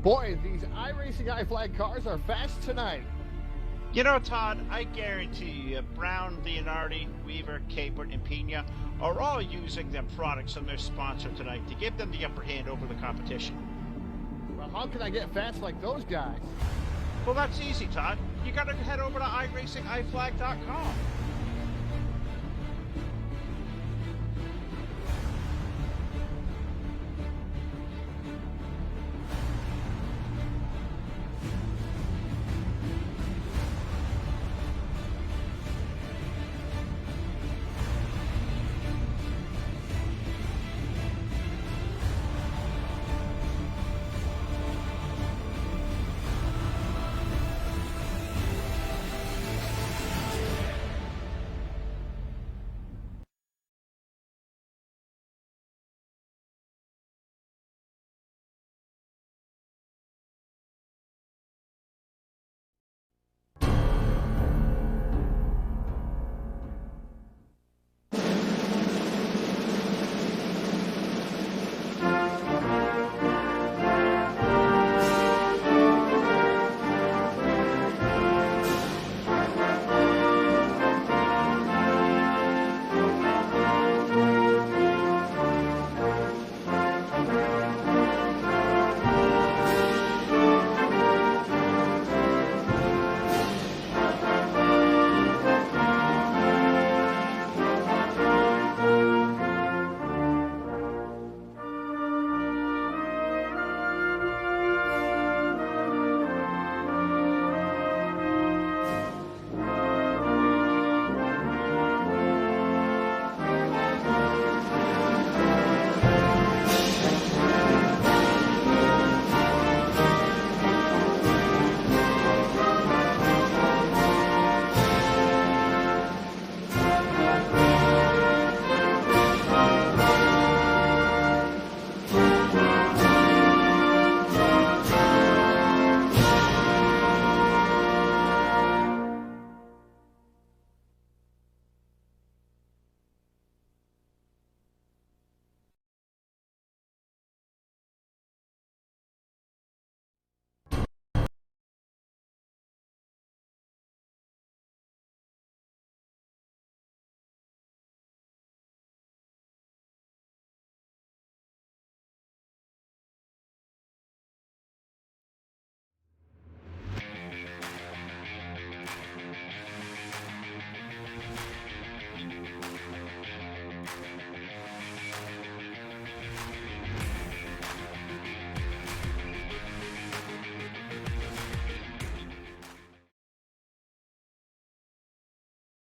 Boy, these iRacing iFlag cars are fast tonight. You know, Todd, I guarantee you, Brown, Leonardi, Weaver, Capert, and Pena are all using their products on their sponsor tonight to give them the upper hand over the competition. Well, how can I get fast like those guys? Well, that's easy, Todd. You gotta head over to iRacingIFlag.com.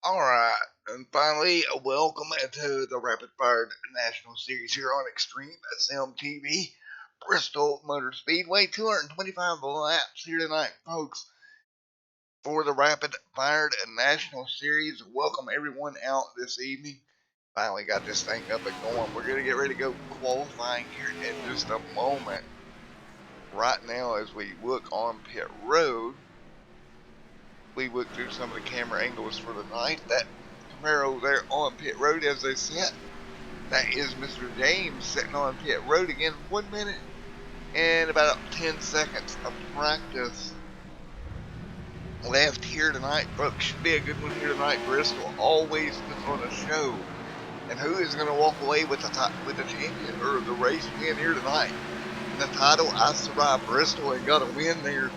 Alright, and finally, welcome to the Rapid Fire National Series here on Extreme SMTV, Bristol Motor Speedway. 225 laps here tonight, folks, for the Rapid Fire National Series. Welcome everyone out this evening. Finally got this thing up and going. We're going to get ready to go qualifying here in just a moment. Right now, as we look on pit road, we look through some of the camera angles for the night. That Camaro there on pit road, as they said, that is Mr. James sitting on pit road again. 1 minute and about 10 seconds of practice left here tonight, folks. Should be a good one here tonight. Bristol always puts on a show. And who is going to walk away with the champion or the race win here tonight? The title, I survived Bristol and got a win there.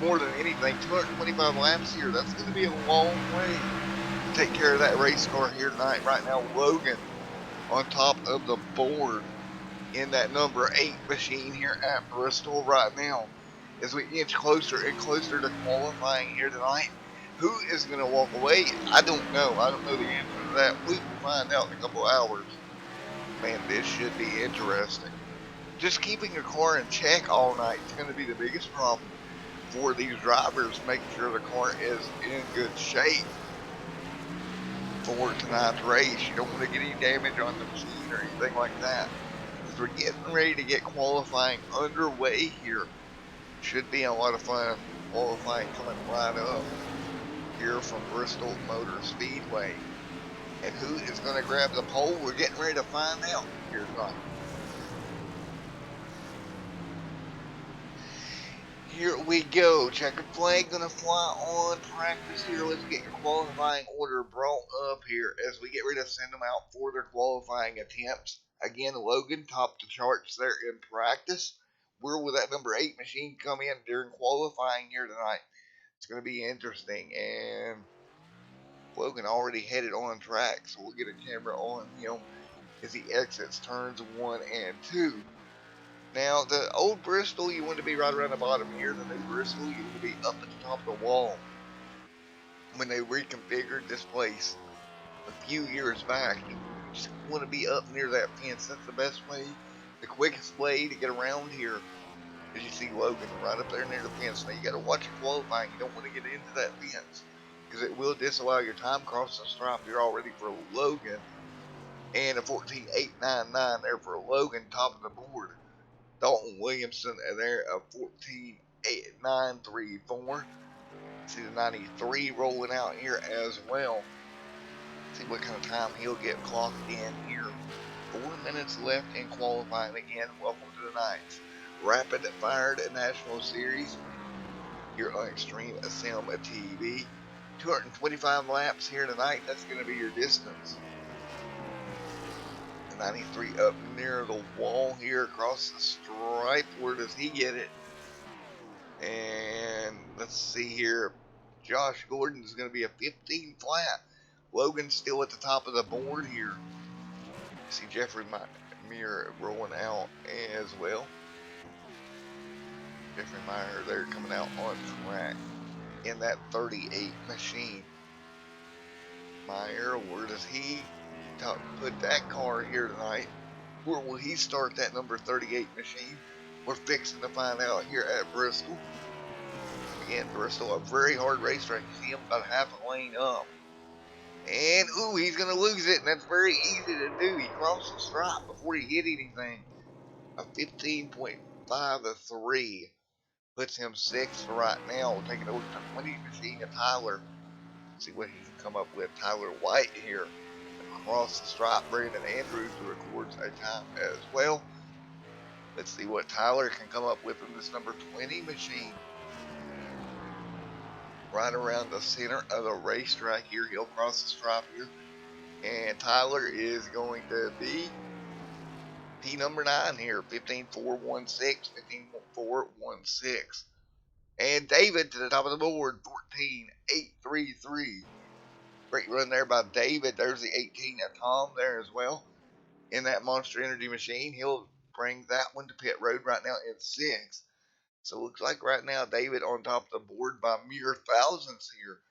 More than anything, 225 laps here. That's going to be a long way to take care of that race car here tonight. Right now, Logan on top of the board in that number 8 machine here at Bristol right now. As we inch closer and closer to qualifying here tonight, who is going to walk away? I don't know. I don't know the answer to that. We will find out in a couple hours. Man, this should be interesting. Just keeping your car in check all night is going to be the biggest problem for these drivers, making sure the car is in good shape for tonight's race. You don't want to get any damage on the machine or anything like that. As we're getting ready to get qualifying underway here, should be a lot of fun. Qualifying coming right up here from Bristol Motor Speedway. And who is going to grab the pole? We're getting ready to find out here tonight. Here we go. Checkered flag gonna fly on practice here. Let's get your qualifying order brought up here as we get ready to send them out for their qualifying attempts. Again, Logan topped the charts there in practice. Where will that number 8 machine come in during qualifying here tonight? It's gonna be interesting. And Logan already headed on track, so we'll get a camera on him as he exits turns 1 and 2. Now, the old Bristol, you want to be right around the bottom here. The new Bristol, you want to be up at the top of the wall. When they reconfigured this place a few years back, you just want to be up near that fence. That's the best way, the quickest way to get around here. As you see Logan right up there near the fence. Now, you got to watch your qualifying. You don't want to get into that fence because it will disallow your time cross the stripe. You're all ready for Logan. And a 14.899 there for Logan, top of the board. Dalton Williamson there, a 14.934. See the 93 rolling out here as well. See what kind of time he'll get clocked in here. 4 minutes left in qualifying again. Welcome to the Knights. Rapid Fired National Series here on Extreme Sim TV. 225 laps here tonight. That's going to be your distance. 93 up near the wall here across the stripe. Where does he get it? And let's see here. Josh Gordon is going to be a 15 flat. Logan's still at the top of the board here. See Jeffrey Meyer rolling out as well. Jeffrey Meyer there coming out on track in that 38 machine. Meyer, where does he put that car here tonight? Where will he start that number 38 machine? We're fixing to find out here at Bristol. Again, Bristol, a very hard racetrack. You see him about half a lane up. And, ooh, he's going to lose it, and that's very easy to do. He crossed the stripe before he hit anything. A 15.53 puts him 6th right now. We're taking over the 20 machine of Tyler. See what he can come up with. Tyler White here. Across the stripe, Brandon Andrews records a time as well. Let's see what Tyler can come up with in this number 20 machine. Right around the center of the racetrack here. He'll cross the stripe here. And Tyler is going to be P number 9 here. 15.416. 15.416. And David to the top of the board. 14.833. Great run there by David. There's the 18 of Tom there as well. In that Monster Energy machine. He'll bring that one to pit road right now in 6th. So it looks like right now David on top of the board by mere thousandths here.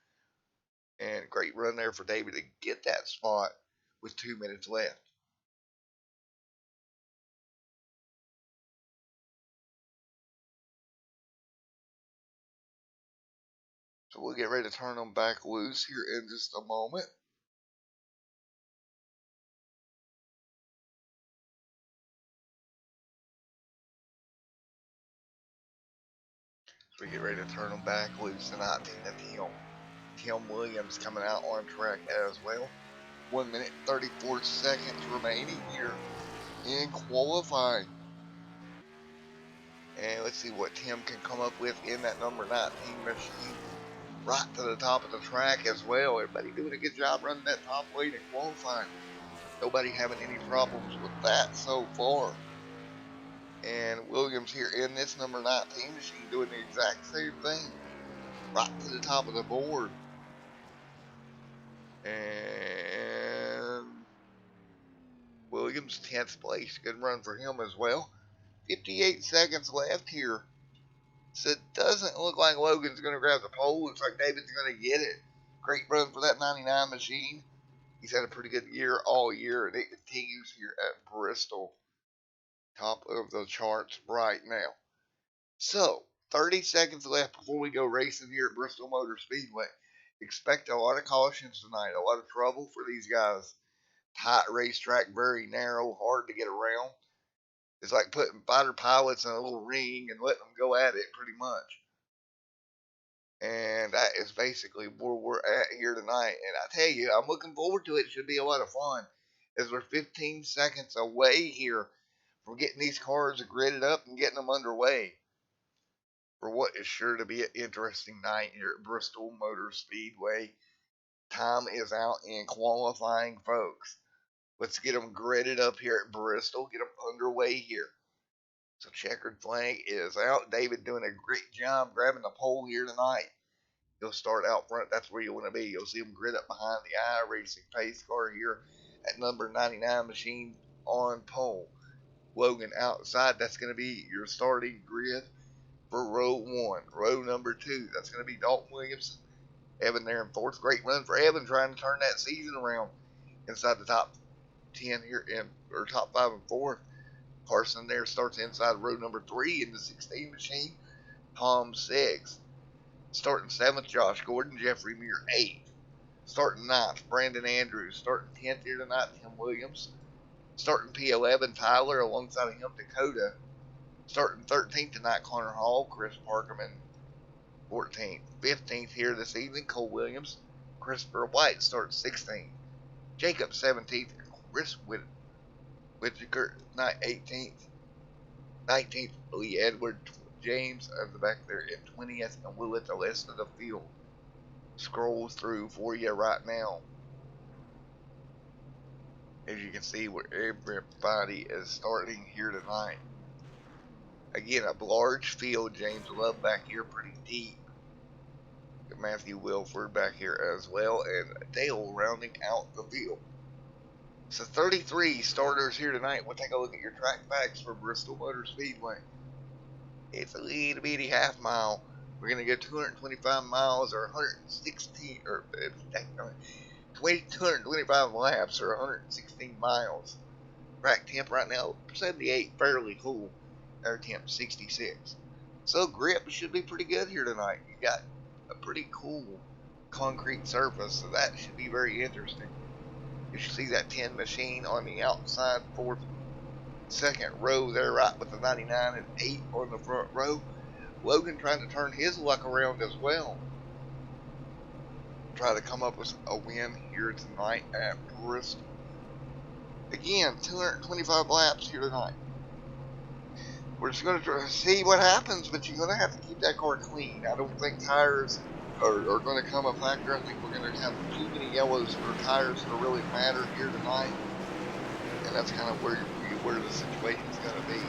And great run there for David to get that spot with 2 minutes left. So we'll get ready to turn them back loose here in just a moment. So we get ready to turn them back loose. The 19 of Tim Williams coming out on track as well. 1 minute 34 seconds remaining here in qualifying. And let's see what Tim can come up with in that number 19 machine. Right to the top of the track as well. Everybody doing a good job running that top lane in qualifying. Nobody having any problems with that so far. And Williams here in this number 19 machine doing the exact same thing. Right to the top of the board. And Williams 10th place. Good run for him as well. 58 seconds left here. So it doesn't look like Logan's going to grab the pole. Looks like David's going to get it. Great run for that 99 machine. He's had a pretty good year all year, and it continues here at Bristol. Top of the charts right now. So, 30 seconds left before we go racing here at Bristol Motor Speedway. Expect a lot of cautions tonight. A lot of trouble for these guys. Tight racetrack, very narrow, hard to get around. It's like putting fighter pilots in a little ring and letting them go at it pretty much. And that is basically where we're at here tonight. And I tell you, I'm looking forward to it. It should be a lot of fun. As we're 15 seconds away here from getting these cars gridded up and getting them underway. for what is sure to be an interesting night here at Bristol Motor Speedway. Time is out in qualifying, folks. Let's get them gridded up here at Bristol, get them underway here. So checkered flag is out. David doing a great job grabbing the pole here tonight. He'll start out front. That's where you want to be. You'll see him grid up behind the iRacing pace car here at number 99 machine on pole. Logan outside. That's going to be your starting grid for row 1. Row number 2. That's going to be Dalton Williamson. Evan there in 4th. Great run for Evan trying to turn that season around inside the top 10 here or top 5 and 4. Carson there starts inside row number 3 in the 16 machine. Tom 6th. Starting 7th, Josh Gordon. Jeffrey Muir 8th. Starting 9th, Brandon Andrews. Starting 10th here tonight, Tim Williams. Starting P11, Tyler. Alongside of him, Dakota. Starting 13th tonight, Connor Hall. Chris Parkerman 14th. 15th here this evening, Cole Williams. Christopher White starts 16th. Jacob 17th. Chris Whittaker 18th. 19th, Lee Edward James at the back there in 20th, and we'll let the rest of the field scroll through for you right now. As you can see, where everybody is starting here tonight. Again, a large field. James Love back here pretty deep. Matthew Wilford back here as well, and Dale rounding out the field. So 33 starters here tonight. We'll take a look at your track facts for Bristol Motor Speedway. It's a little bitty half mile. We're going to go 225 miles or 116 or 225 laps or 116 miles. Track temp right now 78, fairly cool. Air temp 66. So grip should be pretty good here tonight. You got a pretty cool concrete surface, so that should be very interesting. You should see that 10 machine on the outside 4th, 2nd row there, right with the 99 and 8 on the front row. Logan trying to turn his luck around as well. Try to come up with a win here tonight at Bristol. Again, 225 laps here tonight. We're just going to try to see what happens, but you're going to have to keep that car clean. I don't think tires are going to come a factor. I think we're going to have too many yellows for tires to really matter here tonight. And that's kind of where the situation's going to be.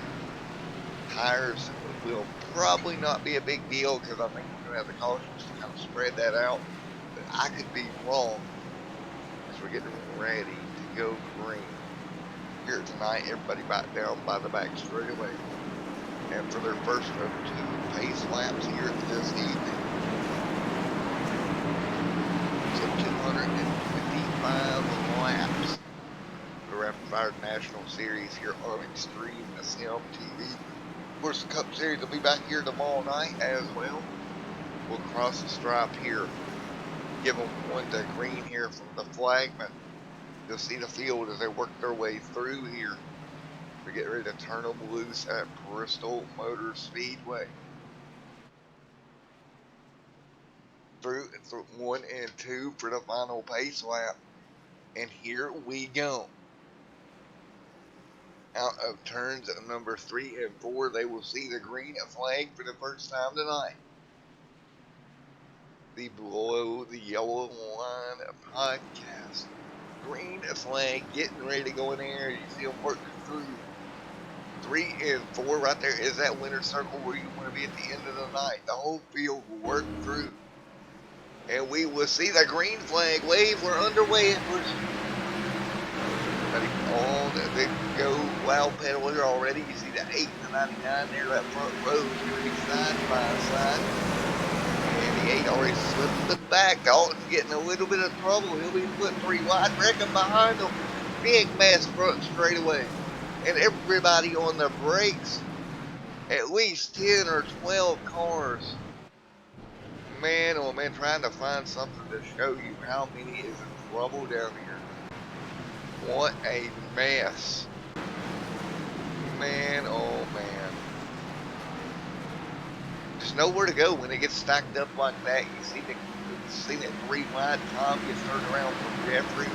Tires will probably not be a big deal because I think we're going to have the cautions to kind of spread that out. But I could be wrong as we're getting ready to go green. Here tonight, everybody back down by the back straightaway. And for their first of 2 pace laps here this evening. So 225 laps. The Rapid Fire National Series here on Extreme Sim TV. Of course, the Cup Series will be back here tomorrow night as well. We'll cross the stripe here. Give them one to green here from the flagman. You'll see the field as they work their way through here. We get ready to turn them loose at Bristol Motor Speedway. Through 1 and 2 for the final pace lap. And here we go. Out of turns at number 3 and 4, they will see the green flag for the first time tonight. The Below the Yellow Line podcast. Green flag getting ready to go in there. You see them working through 3 and 4 right there is that winner's circle where you want to be at the end of the night. The whole field will work through. And we will see the green flag wave. We're underway at Bristol. On the go loud pedal here already. You see the 8 and the 99 there. That front row is going to be side by side. And the 8 already slipped the back. Dalton's getting a little bit of trouble. He'll be put 3 wide. Reckon behind him. Big mass front straightaway. And everybody on the brakes. At least 10 or 12 cars. Man, oh man, trying to find something to show you how many is in trouble down here. What a mess. Man, oh man. There's nowhere to go when it gets stacked up like that. You see that 3 wide. Tom gets turned around from Jeffrey.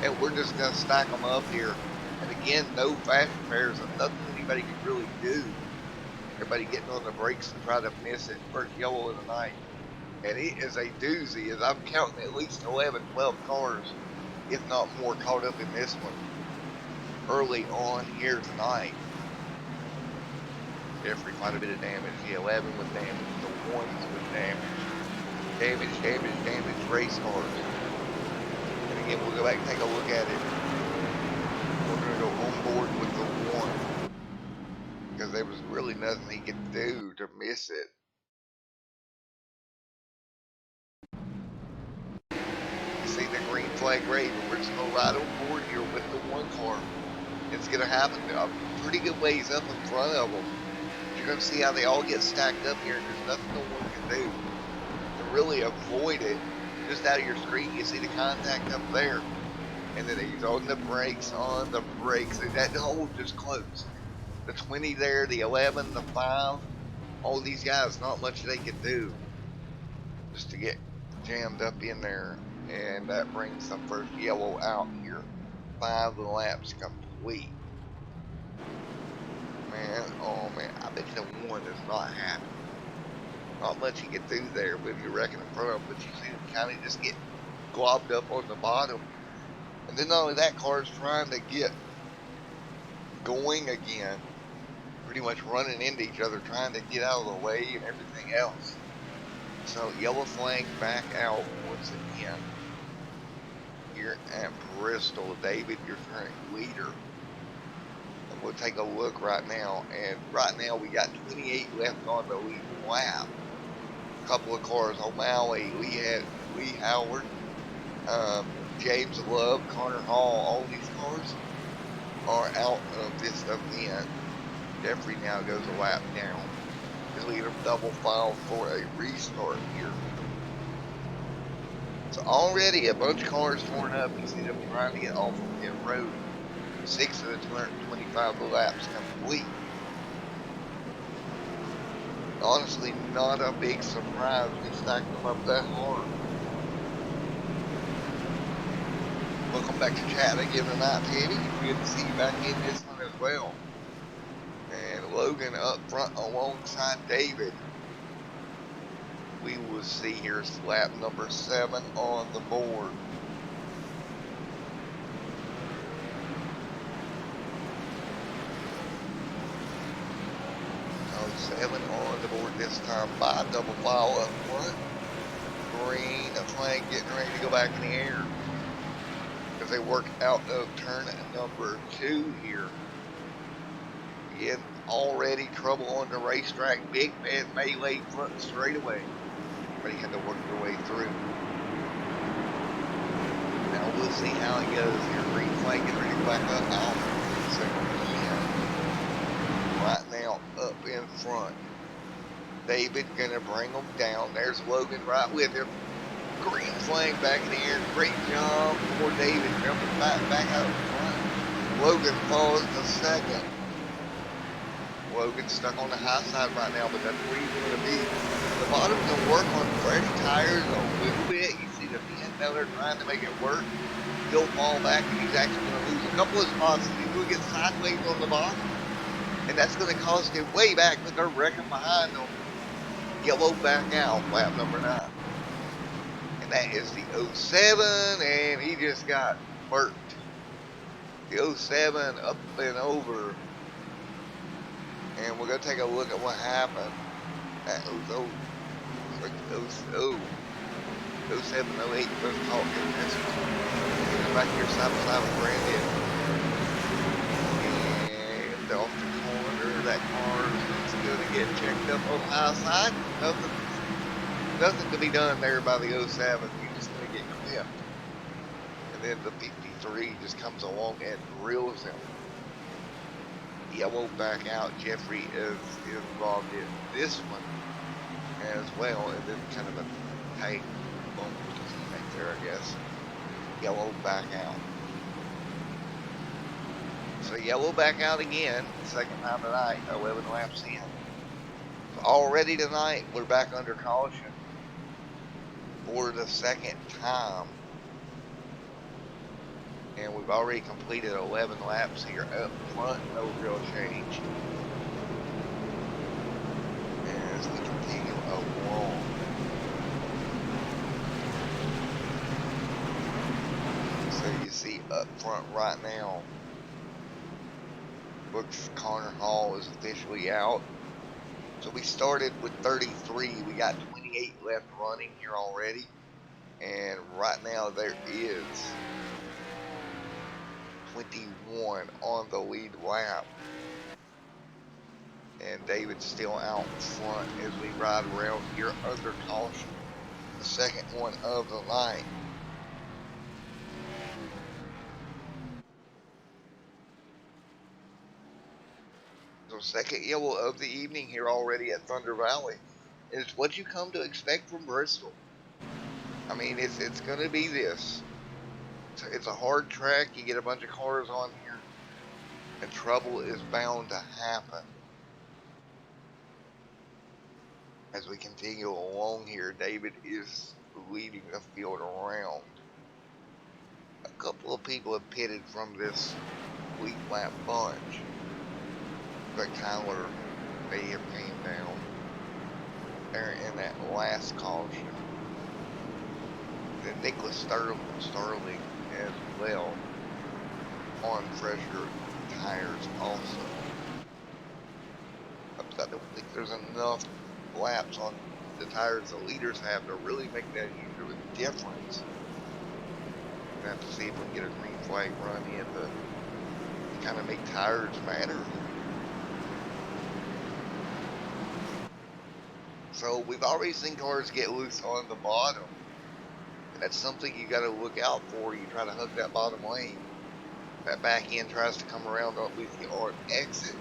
And we're just going to stack them up here. And again, no fast repairs and nothing anybody can really do Everybody getting on the brakes to try to miss it. First yellow of the night. And it is a doozy, as I'm counting at least 11, 12 cars, if not more, caught up in this one early on here tonight. Jeffrey, quite a bit of damage. The 11 with damage. The 1s with damage. Damage, race cars. And again, we'll go back and take a look at it. We're going to go on board with the 1. Because there was really nothing he could do to miss it. You see the green flag raised. We're just going to ride on board here with the 1 car. It's going to happen a pretty good ways up in front of them. You're going to see how they all get stacked up here. There's nothing no one can do to really avoid it. Just out of your screen, you see the contact up there. And then he's on the brakes, and that hole just closed. The 20 there, the 11, the 5, all these guys, not much they can do just to get jammed up in there. And that brings the first yellow out here. 5 laps complete. Man, oh man, I bet the 1 is not happy. Not much you can do there with your wrecking in front of them, but you see them kind of just get globbed up on the bottom. And then not only that, cars trying to get going again, pretty much running into each other, trying to get out of the way and everything else. So yellow flag back out once again here at Bristol. David, your current leader. And we'll take a look right now, and right now we got 28 left on the lead lap. A couple of cars, O'Malley, Lee Howard, James Love, Connor Hall, all these cars are out of this event. Jeffrey now goes a lap down. He's leading double file for a restart here. So already a bunch of cars torn up. You see them trying to get off of pit road. 6 of the 225 laps complete. Honestly, not a big surprise. We stacked them up that hard. Welcome back to chat again tonight, Teddy. Good to see you back in this one as well. And Logan up front alongside David. We will see here's lap number 7 on the board. So 7 on the board this time by double file up front. Green flag getting ready to go back in the air as they work out of turn number 2 here. Again, already trouble on the racetrack. Big man melee front straightaway. Everybody had to work their way through. Now we'll see how it goes here. Green flag getting ready to go back up out. So right now up in front. David gonna bring them down. There's Logan right with him. Green flag back in the air. Great job for David jumping back out in front. Logan falls to second. Logan's stuck on the high side right now, but that's where he's going to be. The bottom's going to work on fresh tires a little bit. You see the pin down there trying to make it work. He'll fall back, and he's actually going to lose a couple of spots. He's going to get sideways on the bottom, and that's going to cost him way back, but they're wrecking behind him. Yellow back out, lap number 9. And that is the 07, and he just got burnt. The 07 up and over. And we're going to take a look at what happened at 07, 08, first caught in this one. Back here side by side with Brandon. And off the corner, that car is going to get checked up on the high side. Nothing to be done there by the 07. You're just going to get clipped. And then the 53 just comes along and drills him. Yellow back out. Jeffrey is involved in this one as well, and then kind of a tight bump right there, I guess. Yellow back out. So yellow back out again, second time tonight, 11 laps in. So already tonight, we're back under caution for the second time. And we've already completed 11 laps here up front, no real change. continue along. So you see up front right now, Brooks Connor Hall is officially out. So we started with 33. We got 28 left running here already. And right now there is 21 on the lead lap. And David's still out front as we ride around here under caution. The second one of the night. So second yellow of the evening here already at Thunder Valley. And it's what you come to expect from Bristol. I mean, it's going to be this. It's a hard track. You get a bunch of cars on here, and trouble is bound to happen. As we continue along here, David is leading the field around. A couple of people have pitted from this lead lap bunch, but Tyler may have came down there in that last caution. And Nicholas Sterling as well on fresher tires also. I don't think there's enough laps on the tires the leaders have to really make that huge of a difference. We're going to have to see if we can get a green flag run in to kind of make tires matter. So we've already seen cars get loose on the bottom. And that's something you got to look out for. You try to hug that bottom lane. That back end tries to come around with you on exit.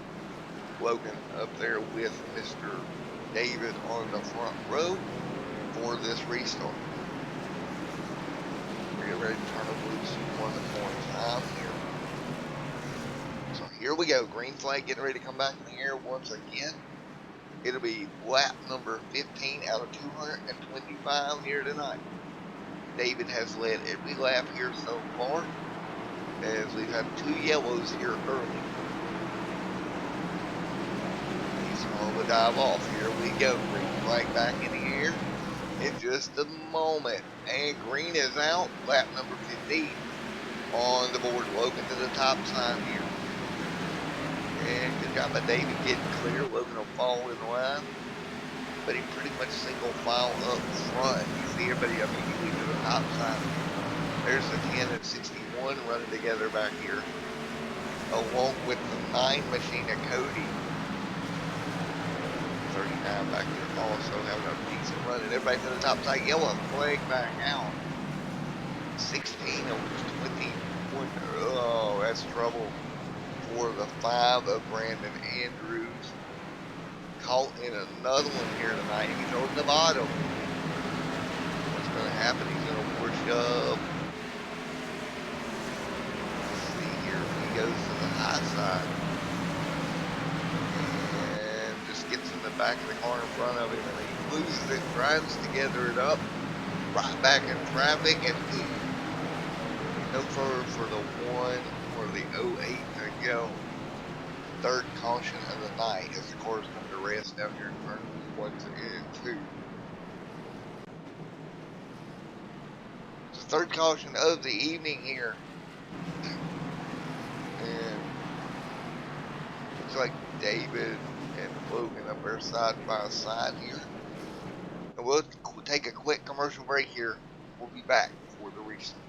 Logan up there with Mr. David on the front row for this restart. We're getting ready to turn them loose one more time here. So here we go. Green flag getting ready to come back in the air once again. It'll be lap number 15 out of 225 here tonight. David has led every lap here so far, as we've had 2 yellows here early. He's on the dive off. Here we go. Green flag back in the air in just a moment. And green is out. Lap number 15 on the board. Logan to the top sign here. And good job by David getting clear. Logan will fall in line, but he pretty much single file up front. You see everybody immediately to the top side. There's the 10 and 61 running together back here, along with the 9 machine of Cody. 39 back here also having a decent run, and everybody to the top side. Yellow flag back out. 16 of 21. Oh, that's trouble for the 5 of Brandon Andrews. Caught in another one here tonight. He's on the bottom. What's going to happen? He's going to push up. Let's see here. He goes to the high side. And just gets in the back of the car in front of him. And he loses it, drives to gather it up. Right back in traffic. And no further for the 1 or the 08 to go. Third caution of the night as the cars come to rest down here in turn 1 and 2. It's the third caution of the evening here. And looks like David and Logan up there side by side here. And we'll take a quick commercial break here. We'll be back for the restart.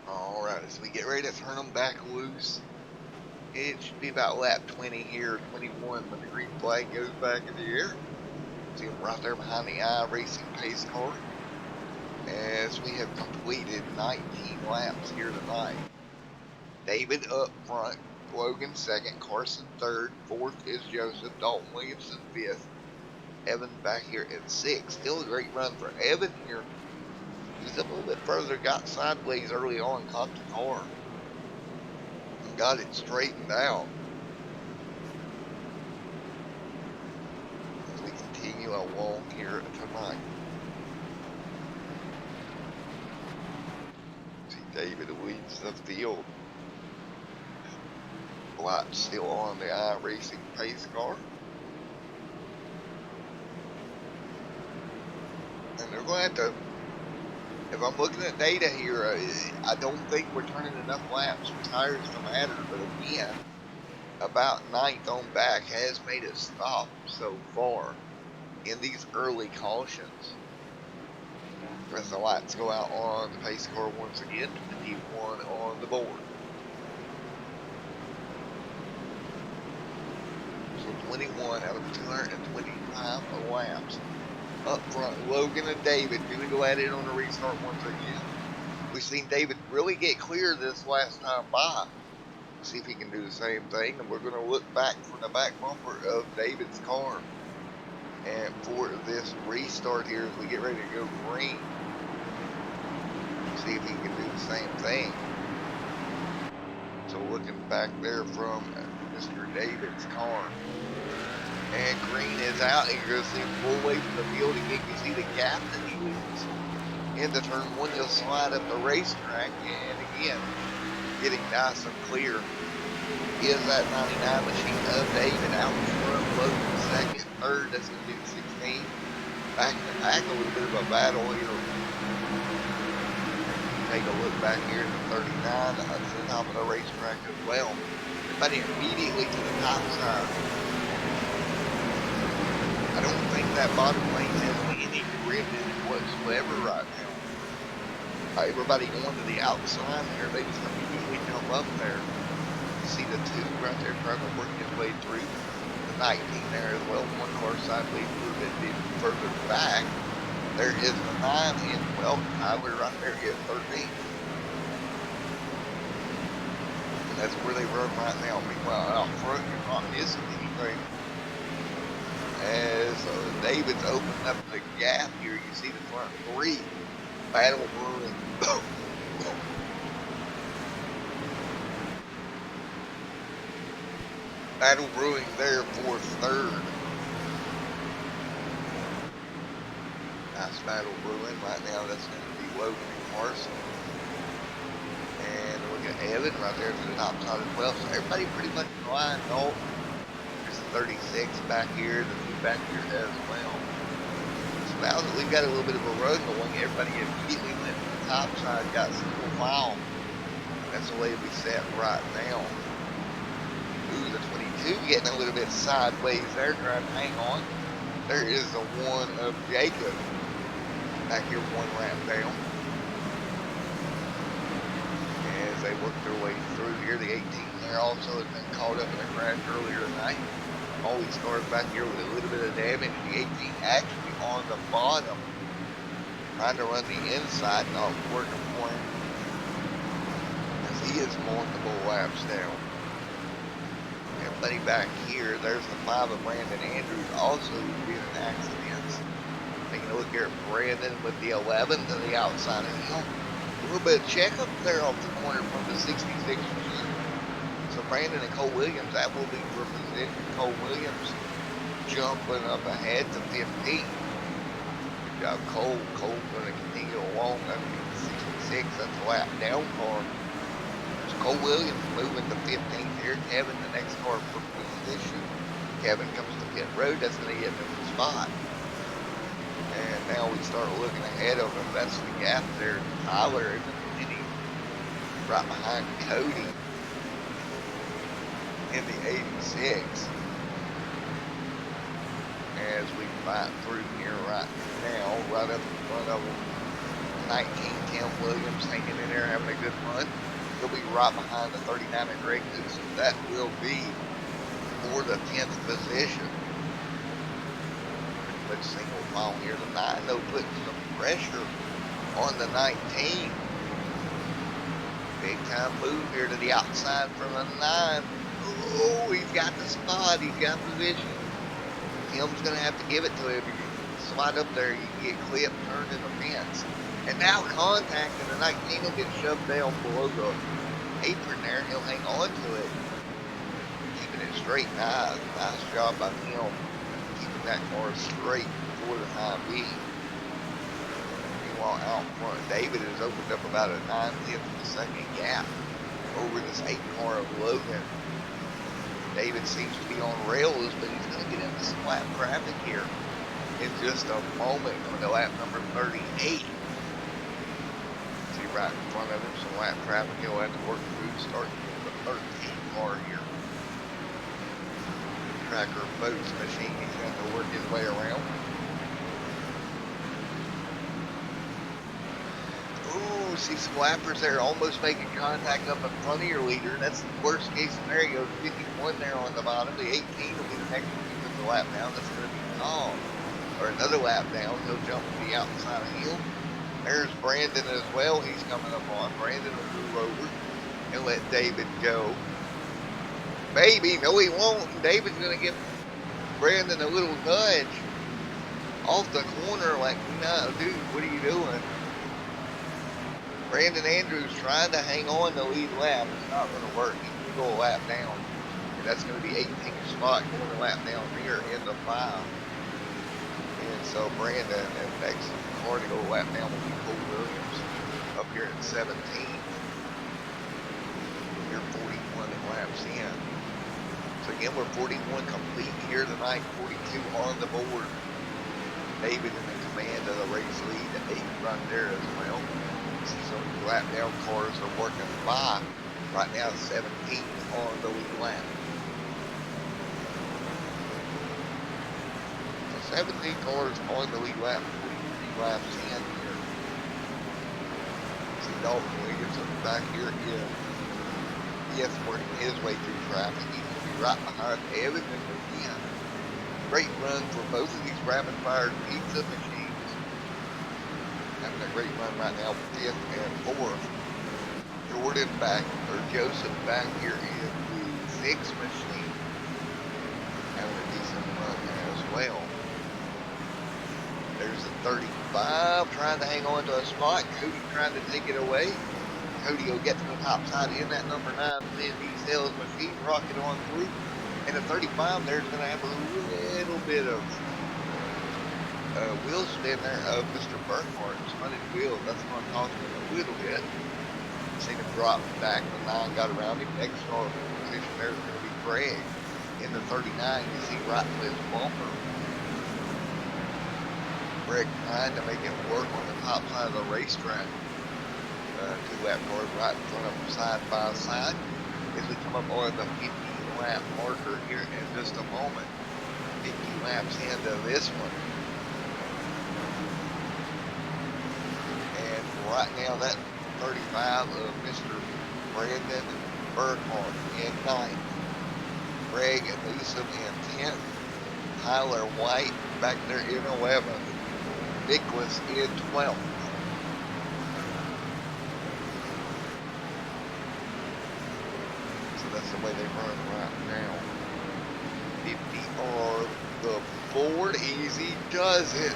Alright, as we get ready to turn them back loose It should be about lap 20 here, 21 when the green flag goes back in the air. See him right there behind the Racing pace car. As we have completed 19 laps here tonight. David up front, Logan second, Carson third, fourth is Joseph, Dalton Williamson fifth, Evan back here at sixth. Still a great run for Evan here. He's up a little bit further, got sideways early on, caught the car, and got it straightened out. As we continue along here tonight. See David leads the field. Light still on the Racing pace car. And they're going to have to, if I'm looking at data here, I don't think we're turning enough laps for tires to matter. But again, about ninth on back has made a stop so far in these early cautions. As the lights go out on the pace car once again, 21 on the board. 21 out of 225 laps. Up front, Logan and David going to go at it on the restart once again. We've seen David really get clear this last time by. See if he can do the same thing. And we're going to look back from the back bumper of David's car. And for this restart here, as we get ready to go green, see if he can do the same thing. So looking back there from Mr. David's car. And green is out, and you're going to see him pull away from the field again. You see the gap that he leaves into turn one. He'll slide up the racetrack, and again, getting nice and clear is that 99 machine of David out in front, Logan second, third, that's going to do 16. Back in the pack, a little bit of a battle here. Take a look back here at the 39, to the top of the racetrack as well. Everybody immediately to the top side. I don't think that bottom lane has any grip in it whatsoever right now. Everybody going to the outside there, they just immediately jump up there. You see the two right there trying to work his way through. The 19 there as well. One car sideways a little bit further back. There is the 9 and well, Tyler right there at 13. And that's where they run right now. Meanwhile, out front, you're not missing anything. As David's opening up the gap here, you see the front three. Battle brewing. Battle brewing there for third. Nice battle brewing right now. That's going to be Logan and Carson. And look at Evan right there to the top side as well. So everybody pretty much in line. No. There's the 36 back here, the two back here as well. So now that we've got a little bit of a run going, everybody immediately went to the top side, got single file. That's the way we set right now. Ooh, the 22 getting a little bit sideways there, trying to hang on. There is the one of Jacob back here, one lap down. As they work their way through here, the 18 there also has been caught up in a crash earlier tonight. All these cars back here with a little bit of damage. The 18 actually on the bottom, trying to run the inside, not working for him, as he is multiple laps down. Everybody back here, there's the 5 of Brandon Andrews, also being in accidents. Taking a look here at Brandon with the 11 to the outside of him. A little bit of check up there off the corner from the 66 machine. So Brandon and Cole Williams, that will be representing Cole Williams jumping up ahead to 15. Good job, Cole. Cole's going to continue along up to 66. That's a lap down car. So Cole Williams moving to 15th here. Kevin, the next car for position. Kevin comes to pit road. That's going to get him in the spot. And now we start looking ahead of him. That's the gap there. Tyler is leading right behind Cody in the 86. As we fight through here right now, right up in front of him, 19 Tim Williams hanging in there, having a good run. He'll be right behind the 39 at Greg Newsom. That will be for the 10th position. Pretty much single file here. The 9, though, putting some pressure on the 19. Big time move here to the outside from the 9. Oh, he's got the spot. He's got position. Tim's going to have to give it to him. If you slide up there, you can get clipped, turned in the fence. And now contacting the 19 will get shoved down below the apron there. He'll hang on to it. Keeping it straight. Nice job by him. Keeping that car straight for the time being. Meanwhile, out front, David has opened up about a 9/10 of a second gap over this 8 car of Logan. David seems to be on rails, but he's going to get into some lap traffic here in just a moment. Going to lap number 38. See right in front of him, some lap traffic he'll have to work through, starting with the 13 car here. Tracker Boats machine, he's going to work his way around. Ooh, see some lappers there almost making contact up in front of your leader. That's the worst case scenario. 51 there on the bottom. The 18 will be the next one to the lap down. That's going to be Tom. Or another lap down. He'll jump to the outside of him. There's Brandon as well. He's coming up on. Brandon will move over and let David go. Maybe. No, he won't. David's going to give Brandon a little nudge off the corner like, no, dude, what are you doing? Brandon Andrews trying to hang on to lead lap. It's not going to work. He's going to go a lap down. And that's going to be 18th spot going a lap down here in the 5. And so Brandon, and next car to go a lap down will be Cole Williams up here at 17. You're 41 laps in. So again, we're 41 complete here tonight, 42 on the board. David in the command of the race lead, 8 right there as well. See some of the lap down cars are working by. Right now, 17 on the lead lap. So 17 cars on the lead lap, 43 laps in here. See Dalton Williams up the back here again. Yes, working his way through traffic. He's going to be right behind Evan and again. Great run for both of these rapid fire pizza machines. Having a great run right now, 5th and 4th. Jordan back, or Joseph back here in the 6th machine. Having a decent run as well. There's a 35 trying to hang on to a spot. Cody trying to take it away. Cody will get to the top side in that number 9 Vin Diesel's machine, rocket on through. And the 35 there's going to have a little bit of wheel spin there of Mr. Burkhardt. Spinning wheels, that's going to cost him a little bit. Seen him drop back. The 9 got around him. Next star position there is going to be Craig. In the 39, you see right to his bumper. Craig trying to make it work on the top side of the racetrack. 2 lap cars right in front of them side by side. As we come up on the 50 lap marker here in just a moment. 50 laps into this one. And right now that 35 of Mr. Brandon Burkhardt in 9th. Greg Newsom in 10th. Tyler White back there in 11th. Nicholas in 12th. That's the way they run right now. 50 on the board. Easy does it.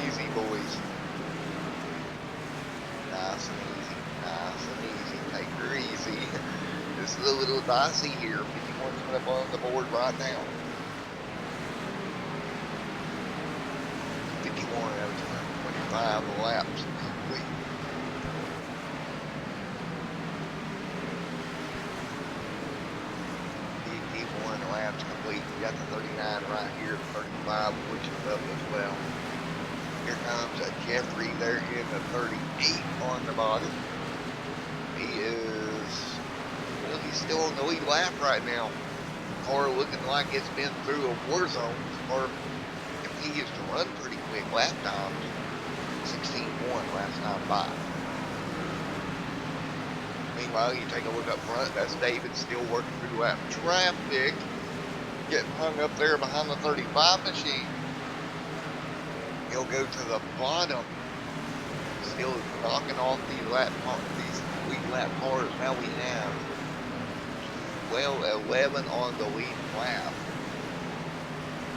Easy, boys. Nice and easy. Nice and easy. Take her easy. This is a little dicey here. 51's coming up on the board right now. 51 out of 25 laps complete. 51 laps complete. We got the 39 right here, 35 which is up as well. Here comes a Jeffrey there in the 38 on the bottom. He is, well, he's still on the lead lap right now. Car looking like it's been through a war zone. Car continues to run pretty quick lap times. 16.1 last time by. Meanwhile, you take a look up front, that's David still working through lap traffic, getting hung up there behind the 35 machine. He'll go to the bottom, still knocking off these lead lap cars. Now we have 11 on the lead lap.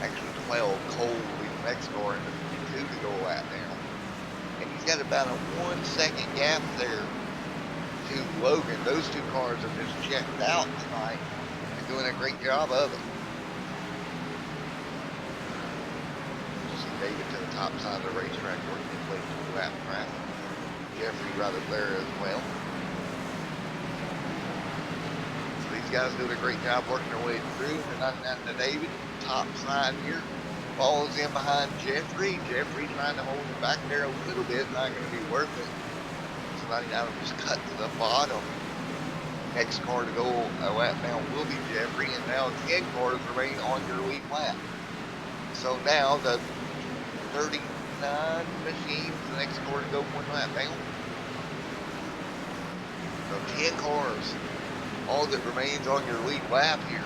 Actually 12, Cole will be the next car in the 52 to go lap now. And he's got about a 1 second gap there to Logan. Those two cars are just checked out tonight and doing a great job of it. You see David to the top side of the racetrack working his way through the lap traffic. Jeffrey right up there as well. So these guys doing a great job working their way through. They're knocking out to David, top side here. Falls in behind Jeffrey. Jeffrey trying to hold him back there a little bit. Not going to be worth it. So now will just cut to the bottom. Next car to go a lap down will be Jeffrey. And now 10 cars remain on your lead lap. So now the 39 machines, the next car to go 1 lap down. So 10 cars. All that remains on your lead lap here.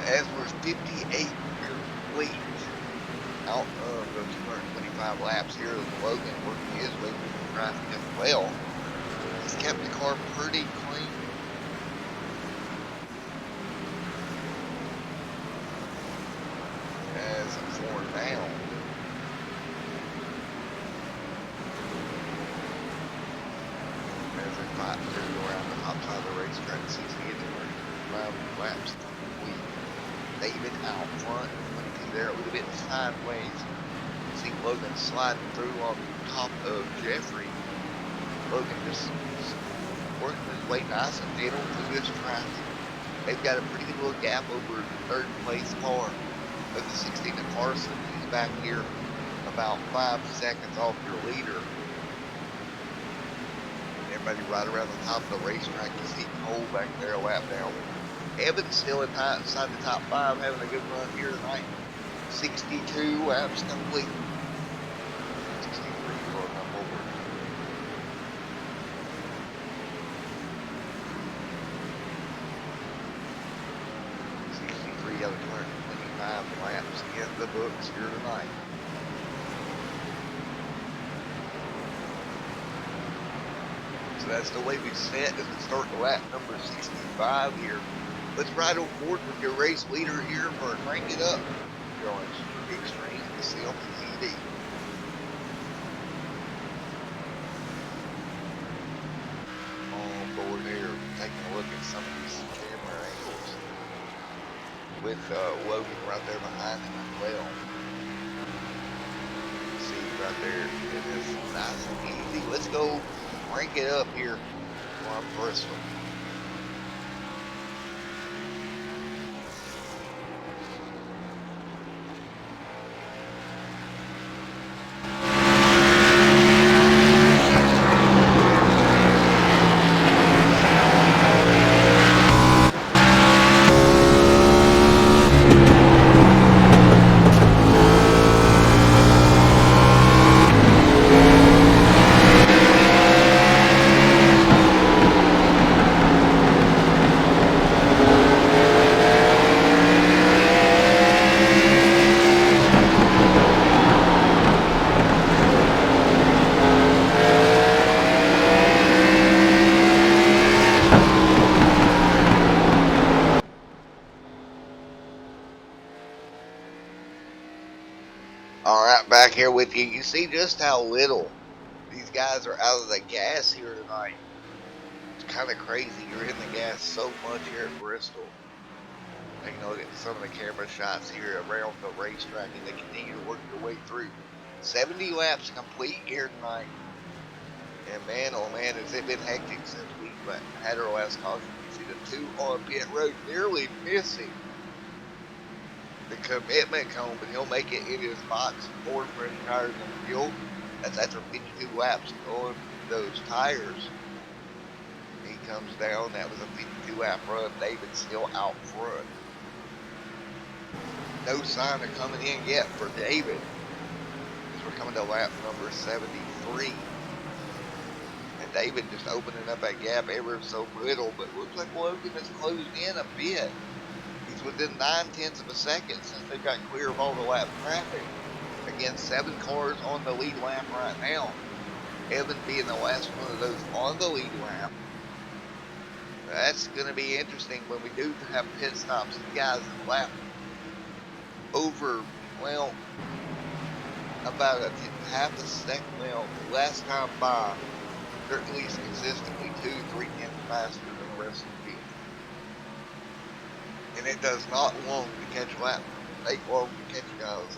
As we're 58 complete out of the 225 laps here, Logan working his way through the traffic as well. He's kept the car pretty clean. As it's worn down. As they fight through around the top side of the racetrack, 68 laps complete. David out front, 22 there, a little bit sideways. See Logan sliding through on top of Jeffrey. Logan just working his way nice and gentle through this traffic. They've got a pretty good little gap over the third place car of the 16 at Carson. He's back here about 5 seconds off your leader. Everybody right around the top of the racetrack. You see Cole back there a lap down. Evans still inside the top 5, having a good run here tonight. 62 laps complete. 63 for a come over. 63 out of 225 laps in the books here tonight. So that's the way we set as we start the lap number 65 here. Let's ride on board with your race leader here for Crank It Up. You're on Extreme CLP TV. On board here, taking a look at some of these camera angles with Logan right there behind him as well. See right there, it is nice and easy. Let's go crank it up here on Bristol. Alright, back here with you. You see just how little these guys are out of the gas here tonight. It's kind of crazy. You're in the gas so much here at Bristol. Taking a look at some of the camera shots here around the racetrack, and they continue to work their way through. 70 laps complete here tonight. And man, oh man, has it been hectic since we had our last caution. You see the 2 on pit road nearly missing the commitment cone, but he'll make it in his box. 4 fresh tires on fuel. That's after 52 laps on those tires. He comes down. That was a 52 lap run. David's still out front. No sign of coming in yet for David. As we're coming to lap number 73. And David just opening up that gap ever so little, but looks like Logan has closed in a bit. He's within 9/10 of a second since they got clear of all the lap traffic. Again, 7 cars on the lead lap right now. Evan being the last one of those on the lead lap. That's going to be interesting when we do have pit stops. The guys in lap over, well, about a half a second, well, last time by, they're at least consistently 2-3 tenths faster than the rest of the field. And it does not long to catch lap, take long to catch guys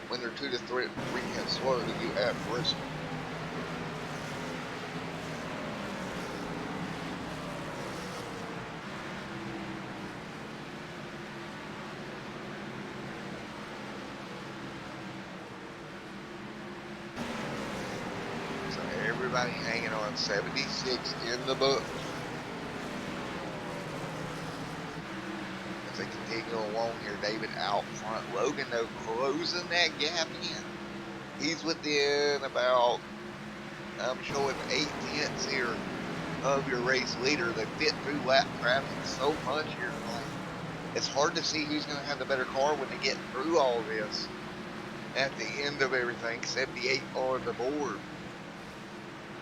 when they're 2 to 3 tenths slower than you at Bristol. Everybody hanging on 76 in the book. As they continue along here, David out front. Logan, though, closing that gap in. He's within about, I'm showing 8 tenths here of your race leader. They fit through lap traffic so much here tonight. It's hard to see who's going to have the better car when they get through all this. At the end of everything, 78 on the board.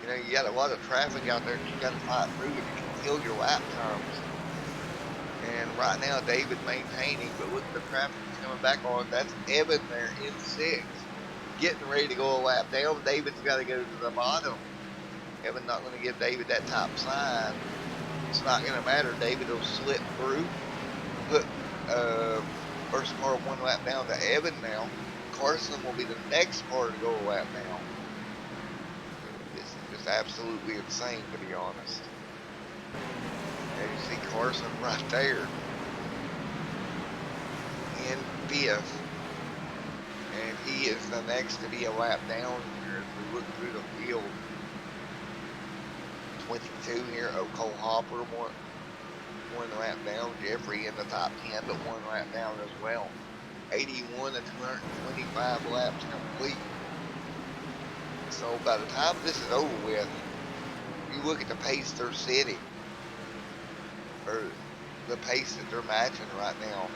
You know, you got a lot of traffic out there that you got to fight through and you can kill your lap times. And right now, David maintaining, but look at the traffic coming back on. That's Evan there in 6th, getting ready to go a lap down. David's got to go to the bottom. Evan not going to give David that top sign. It's not going to matter. David will slip through, put first car 1 lap down to Evan now. Carson will be the next car to go a lap down. Absolutely insane, to be honest. And you see Carson right there in 5th, and he is the next to be a lap down here as we look through the field. 22 here, Cole Hopper one lap down. Jeffrey in the top 10, but 1 lap down as well. 81 of 225 laps complete. So by the time this is over with, you look at the pace they're setting, or the pace that they're matching right now.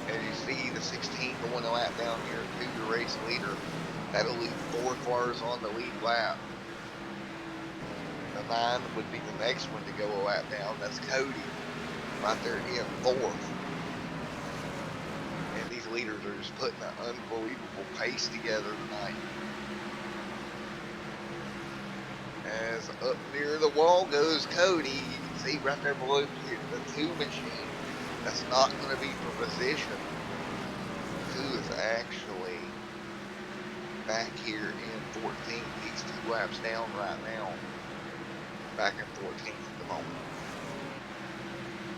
As you see the 16 going a lap down here to the race leader. That'll leave 4 cars on the lead lap. The 9 would be the next one to go a lap down. That's Cody, right there in 4th. And these leaders are just putting an unbelievable pace together tonight. As up near the wall goes Cody. You can see right there below the 2 machine. That's not going to be for position. 2 is actually back here in 14th. He's 2 laps down right now. Back in 14th at the moment.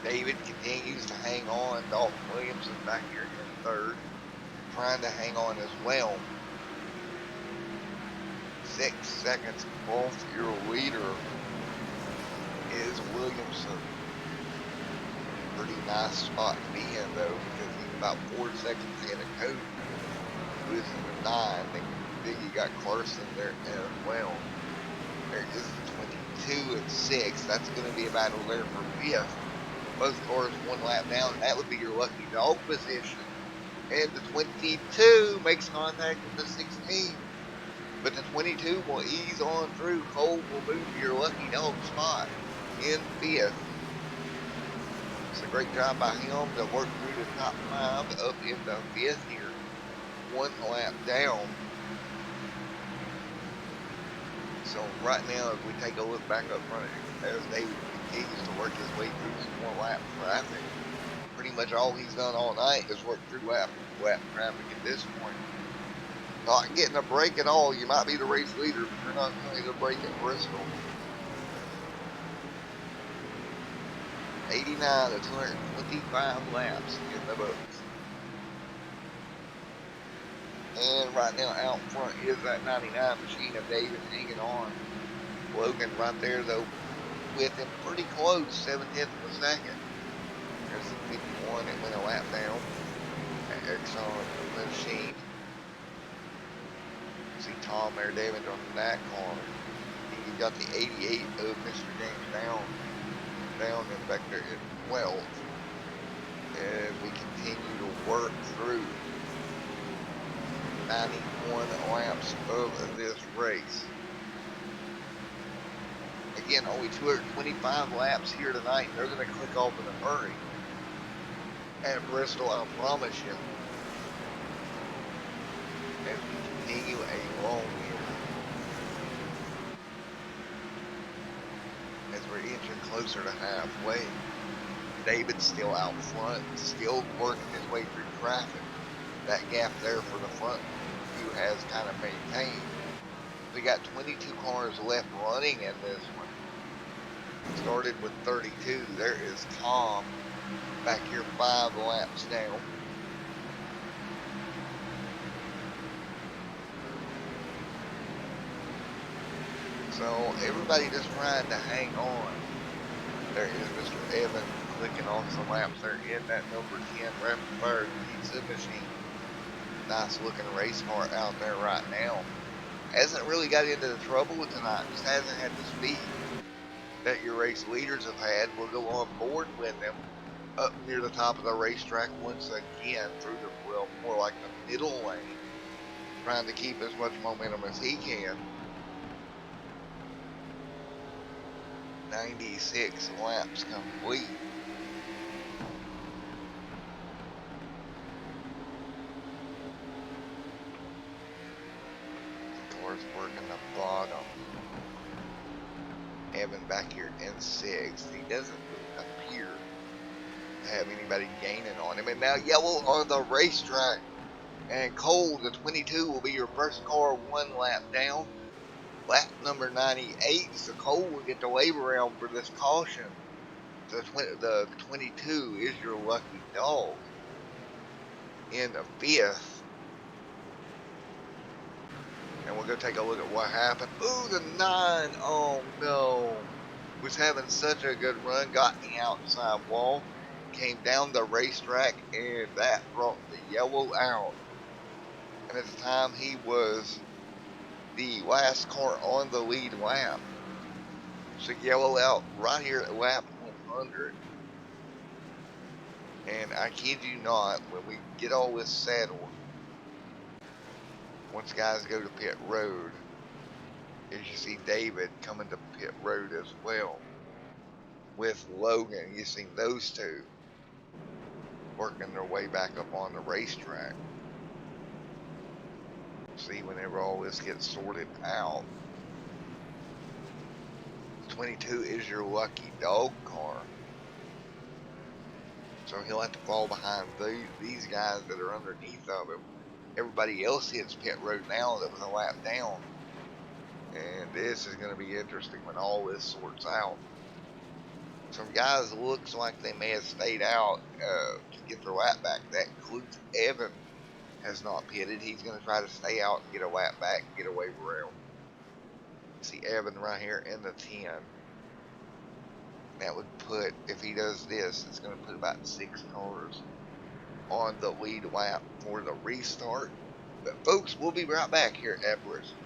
David continues to hang on. Dalton Williamson back here in 3rd. Trying to hang on as well. 6 seconds off your leader is Williamson. Pretty nice spot to be in though, because he's about 4 seconds ahead of Cody, who is in the 9. Then you got Carson there as well. There is the 22 and 6. That's going to be a battle there for 5th. Both cars 1 lap down. That would be your lucky dog position. And the 22 makes contact with the 16. But the 22 will ease on through. Cole will move to your lucky dog spot in 5th. It's a great job by him to work through the top 5 up into 5th here. 1 lap down. So right now, if we take a look back up front, as David continues to work his way through some more lap traffic, pretty much all he's done all night is work through lap traffic at this point. Not getting a break at all. You might be the race leader, but you're not going to get a break at Bristol. 89 of 225 laps in the books. And right now out front is that 99 machine of David hanging on. Logan right there though with him pretty close, 7/10 of a second. There's the 51 that went a lap down. excellent machine. See Tom there, David, on that corner. You got the 88 of Mr. James down in back there in 12th. As we continue to work through 91 laps of this race. Again, only 225 laps here tonight. They're going to click off in a hurry at Bristol, I promise you. As we continue along here. As we're inching closer to halfway. David's still out front, still working his way through traffic. That gap there for the front view has kind of maintained. We got 22 cars left running in this one. Started with 32. There is Tom back here 5 laps down. So everybody just trying to hang on. There is Mr. Evan clicking off some laps there in that number 10 rapid fire pizza machine. Nice looking race car out there right now. Hasn't really got into the trouble with tonight. Just hasn't had the speed that your race leaders have had. We'll go on board with them up near the top of the racetrack once again through the, well, more like the middle lane, trying to keep as much momentum as he can. 96 laps complete. The car's working the bottom. Evan back here in 6th. He doesn't appear to have anybody gaining on him. And now yellow on the racetrack. And Cole, the 22, will be your first car 1 lap down. Lap number 98, so Cole will get the wave around for this caution. The 22 is your lucky dog in the 5th. And we'll go take a look at what happened. Ooh, the 9, oh no. Was having such a good run, got the outside wall, came down the racetrack, and that brought the yellow out. And at the time, he was the last car on the lead lap. So yellow out right here at lap 100. And I kid you not, when we get all this settled, once guys go to pit road, as you see David coming to pit road as well with Logan. You see those two working their way back up on the racetrack. See, whenever all this gets sorted out, 22 is your lucky dog car. So he'll have to fall behind these guys that are underneath of him. Everybody else hits pit road now that was a lap down. And this is going to be interesting when all this sorts out. Some guys looks like they may have stayed out to get their lap back. That includes Evan has not pitted. He's going to try to stay out and get a lap back and get a wave around. See Evan right here in the 10. That would put, if he does this, it's going to put about 6 cars on the lead lap for the restart. But folks, we'll be right back here at Bristol.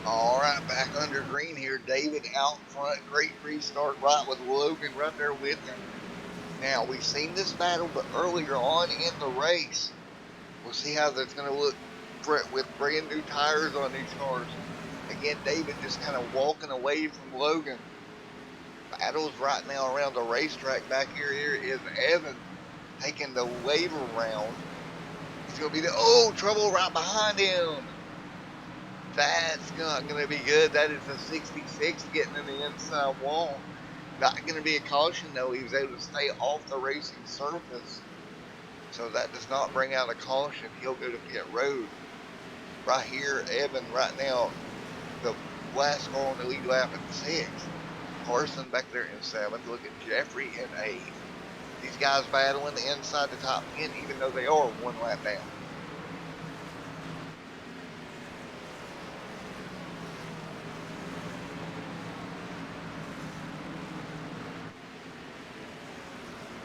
All right, back under green here. David out front. Great restart right with Logan right there with him. Now, we've seen this battle, but earlier on in the race, we'll see how that's going to look with brand new tires on these cars. Again, David just kind of walking away from Logan. Battles right now around the racetrack. Back here is Evan taking the waiver round. He's going to be trouble right behind him. That's not going to be good. That is a 66 getting in the inside wall. Not going to be a caution, though. He was able to stay off the racing surface. So that does not bring out a caution. He'll go to pit road. Right here, Evan, right now, the last car on the lead lap at 6. Carson back there in 7th. Look at Jeffrey in 8th. These guys battling inside the top 10, even though they are one lap down.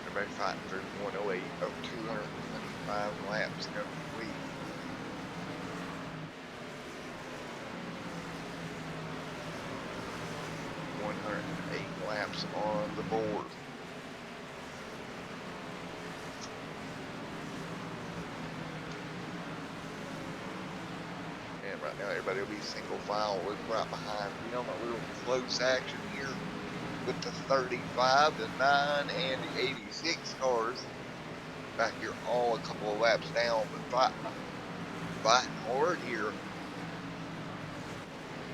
Everybody fighting through 108 of 225 laps complete. Laps on the board. And right now everybody will be single file with right behind me on a little close action here with the 35, the 9, and the 86 cars. Back here all a couple of laps down, but fighting hard here.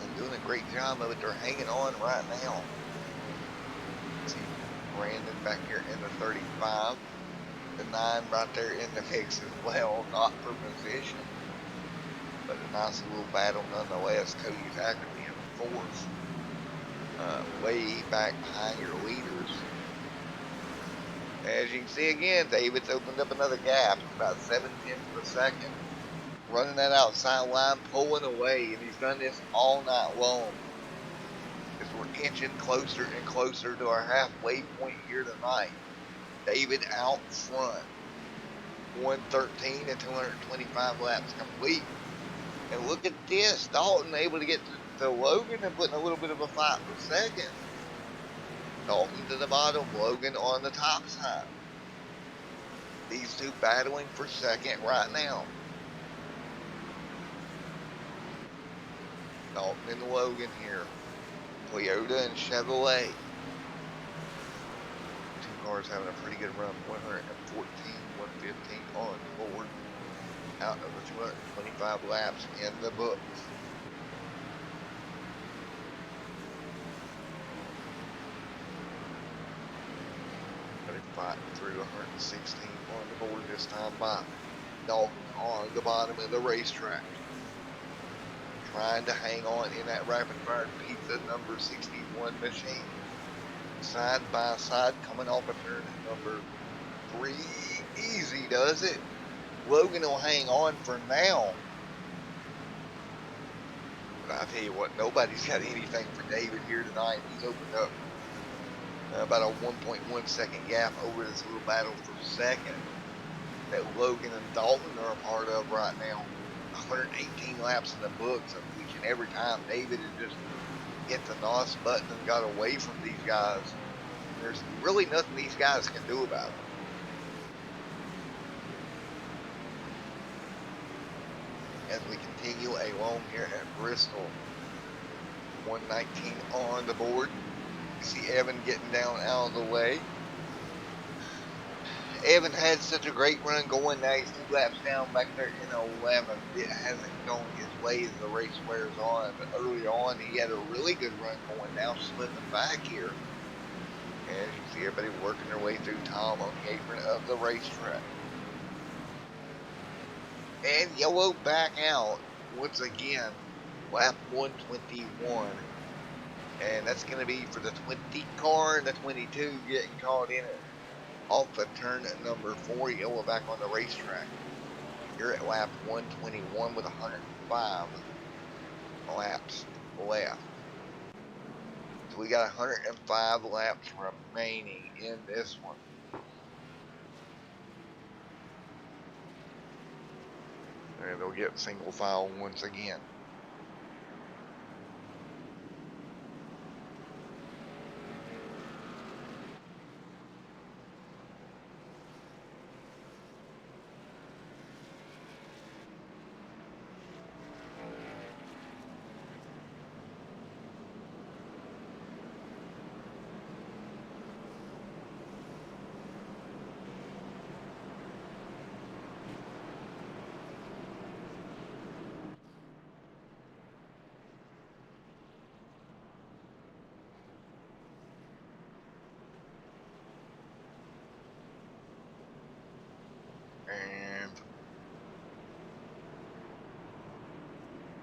And doing a great job of it. They're hanging on right now. See Brandon back here in the 35. The 9 right there in the mix as well. Not for position, but a nice little battle nonetheless. Cody's Ackerman in 4th. Way back behind your leaders. As you can see again, David's opened up another gap, about 7/10 of a second. Running that outside line, pulling away, and he's done this all night long. As we're inching closer and closer to our halfway point here tonight. David out front. 113 and 225 laps complete. And look at this. Dalton able to get to Logan and putting a little bit of a fight for second. Dalton to the bottom, Logan on the top side. These two battling for second right now. Dalton and Logan here. Toyota and Chevrolet. Two cars having a pretty good run. 114, 115 on board. Out of the 225 laps in the books. Fighting through 116 on the board this time by Dalton on the bottom of the racetrack. Trying to hang on in that rapid fire pizza number 61 machine. Side by side coming off of turn number 3. Easy does it. Logan will hang on for now. But I tell you what, nobody's got anything for David here tonight. He's opened up about a 1.1 second gap over this little battle for second that Logan and Dalton are a part of right now. 118 laps in the books of each and every time David has just hit the NOS button and got away from these guys. There's really nothing these guys can do about it. As we continue along here at Bristol, 119 on the board. See Evan getting down out of the way. Evan had such a great run going. Now he's 2 laps down back there in 11th. It hasn't gone his way as the race wears on, but early on he had a really good run going. Now slipping back here. And as you see everybody working their way through Tom on the apron of the racetrack. And yellow back out once again. Lap 121. And that's going to be for the 20 car and the 22 getting caught in it. Off of turn number 4, yellow back on the racetrack. You're at lap 121 with 105 laps left. So we got 105 laps remaining in this one. And they'll get single file once again.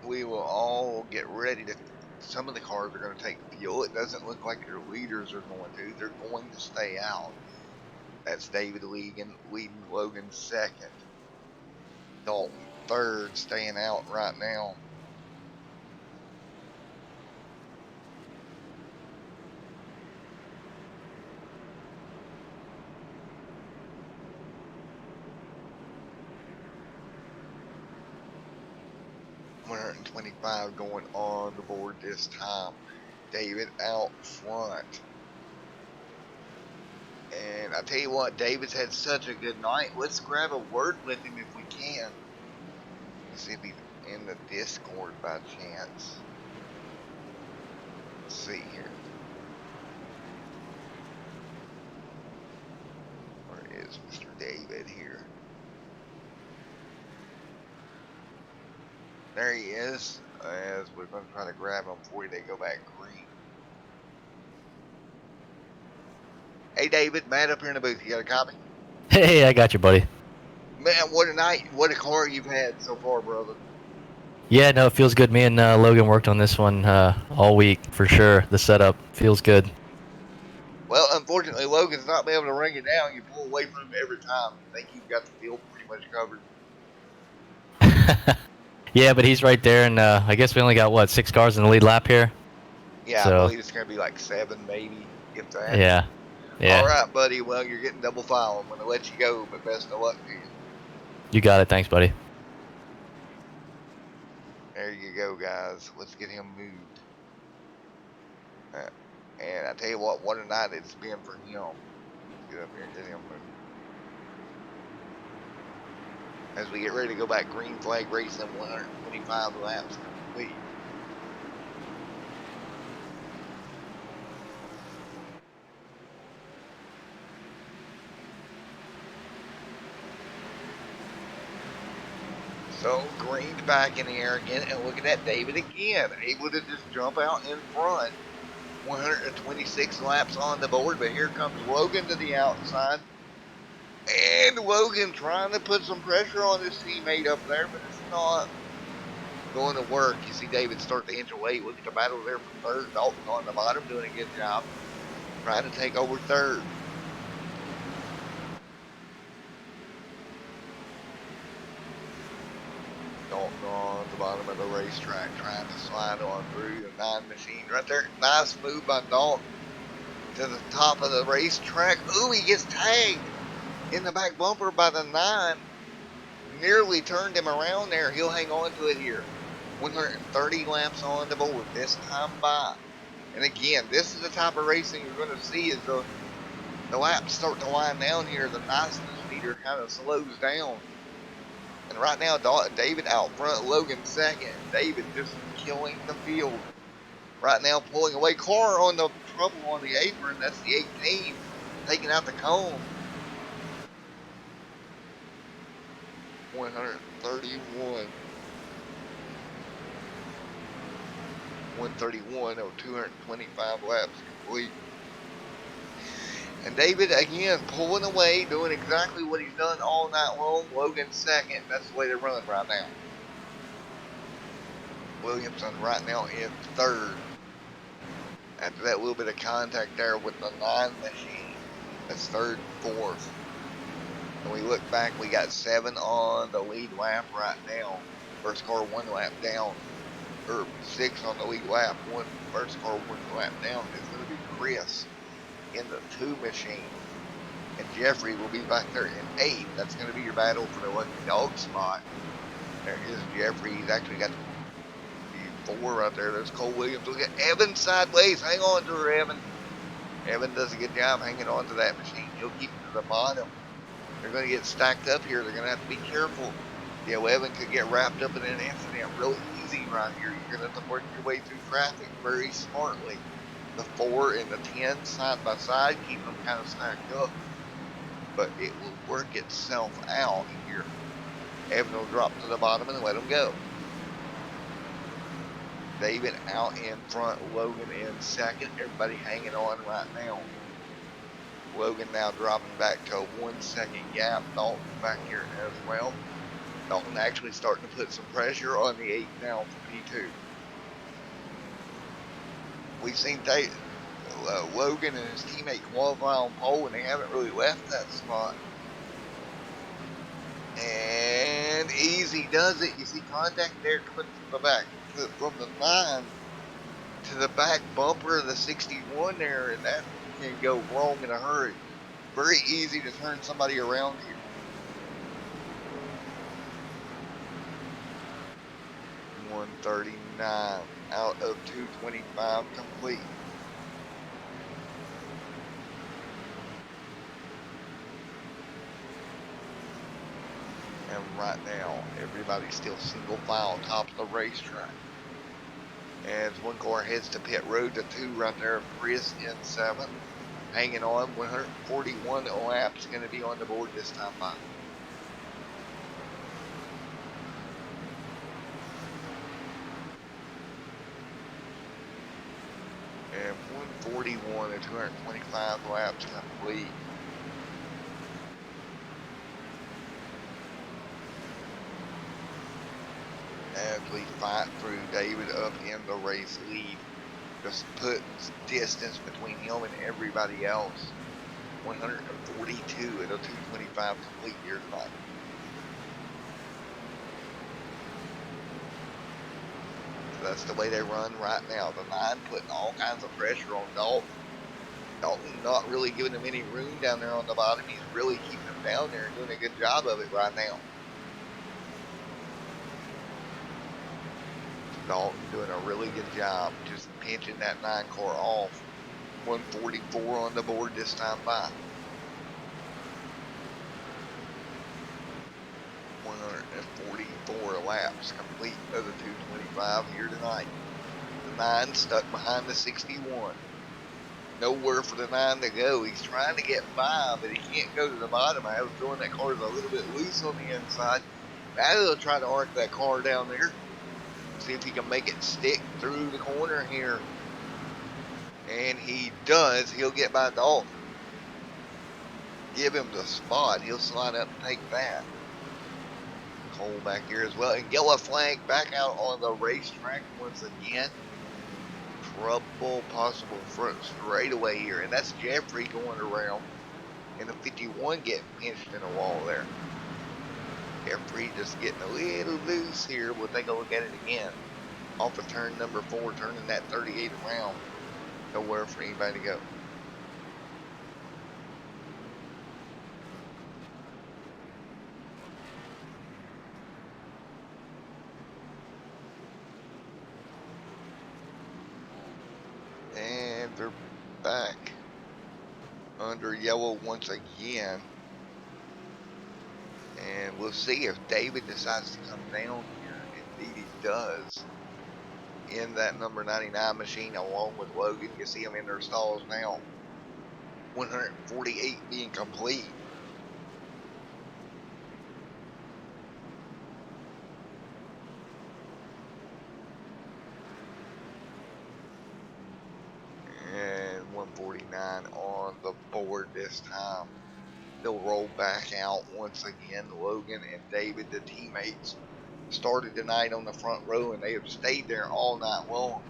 we will all get ready to. Some of the cars are going to take fuel. It doesn't look like your leaders are going to. They're going to stay out. That's David leading Logan second. Dalton third, staying out right now. $125 going on the board this time. David out front. And I tell you what, David's had such a good night. Let's grab a word with him if we can. Let's see if he's in the Discord by chance. Let's see here. Where is Mr. David here? There he is. As we're going to try to grab him before they go back green. Hey David, Matt up here in the booth. You got a copy? Hey, I got you, buddy. Man, what a night. What a car you've had so far, brother. Yeah, no, it feels good. Me and Logan worked on this one all week for sure. The setup feels good. Well, unfortunately, Logan's not been able to ring it down. You pull away from him every time. I think you've got the field pretty much covered. Yeah, but he's right there, and I guess we only got, what, 6 cars in the lead lap here? Yeah, So, I believe it's going to be like 7 maybe, if that. Yeah. All right, buddy. Well, you're getting double foul. I'm going to let you go, but best of luck to you. You got it. Thanks, buddy. There you go, guys. Let's get him moved. And I tell you what a night it's been for him. Get up here and get him moved. As we get ready to go back green flag racing, 125 laps complete. So green's back in the air again, and look at that, David again, able to just jump out in front. 126 laps on the board, but here comes Logan to the outside. And Logan trying to put some pressure on his teammate up there, but it's not going to work. You see David start to inch away. Look at the battle there for third. Dalton on the bottom doing a good job. Trying to take over third. Dalton on the bottom of the racetrack trying to slide on through the 9 machine right there. Nice move by Dalton to the top of the racetrack. Ooh, he gets tagged in the back bumper by the 9. Nearly turned him around there. He'll hang on to it here. 130 laps on the board this time by. And again, this is the type of racing you're going to see as the laps start to wind down here. The niceness meter kind of slows down. And right now, David out front, Logan second. David just killing the field. Right now, pulling away. Car on the trouble on the apron. That's the 18. Taking out the cone. 131. 131 over 225 laps complete. And David, again, pulling away, doing exactly what he's done all night long. Logan second. That's the way they're running right now. Williamson right now in third. After that little bit of contact there with the 9 machine. That's third and fourth. And we look back, we got 7 on the lead lap right now. First car 1 lap down. Or 6 on the lead lap. First car 1 lap down. It's going to be Chris in the 2 machine. And Jeffrey will be back there in 8. That's going to be your battle for the lucky dog spot. There is Jeffrey. He's actually got the 4 right there. There's Cole Williams. Look at Evan sideways. Hang on to her, Evan. Evan does a good job hanging on to that machine. He'll keep it to the bottom. They're going to get stacked up here. They're going to have to be careful. Yeah, well, Evan could get wrapped up in an incident real easy right here. You're going to have to work your way through traffic very smartly. The 4 and the 10 side by side, keep them kind of stacked up. But it will work itself out here. Evan will drop to the bottom and let him go. David out in front, Logan in second. Everybody hanging on right now. Logan now dropping back to a 1 second gap. Dalton back here as well. Dalton actually starting to put some pressure on the 8 now for P2. We've seen Logan and his teammate qualify on pole, and they haven't really left that spot. And Easy does it. You see contact there coming from the back, from the 9 to the back bumper of the 61 there, and that can go wrong in a hurry. Very easy to turn somebody around here. $139 out of $225 complete. And right now, everybody's still single file top of the racetrack. As one car heads to pit road, the 2 right there, Chris in 7th. Hanging on, 141 laps going to be on the board this time by. And 141 and 225 laps complete. As we fight through, David up in the race lead. Just put distance between him and everybody else. 142 at a 225 complete here tonight. So that's the way they run right now. The 9 putting all kinds of pressure on Dalton. Dalton not really giving him any room down there on the bottom. He's really keeping him down there and doing a good job of it right now. Dalton doing a really good job just pinching that 9 car off. 144 on the board this time by. 144 laps complete of the 225 here tonight. The 9 stuck behind the 61. Nowhere for the 9 to go. He's trying to get by, but he can't go to the bottom. I have a feeling that car is a little bit loose on the inside. Now he'll try to arc that car down there. See if he can make it stick through the corner here. And he does. He'll get by Dalton. Give him the spot. He'll slide up and take that. Cole back here as well. And yellow flag back out on the racetrack once again. Trouble possible front straightaway here. And that's Jeffrey going around. And the 51 getting pinched in a wall there. Jeffrey just getting a little loose here. We'll take a look at it again. Off of turn number 4, turning that 38 around. Nowhere for anybody to go. And they're back under yellow once again. And we'll see if David decides to come down here. Indeed he does. In that number 99 machine along with Logan. You see them in their stalls now. 148 being complete. And 149 on the board this time. They'll roll back out once again. Logan and David, the teammates, started tonight on the front row and they have stayed there all night long.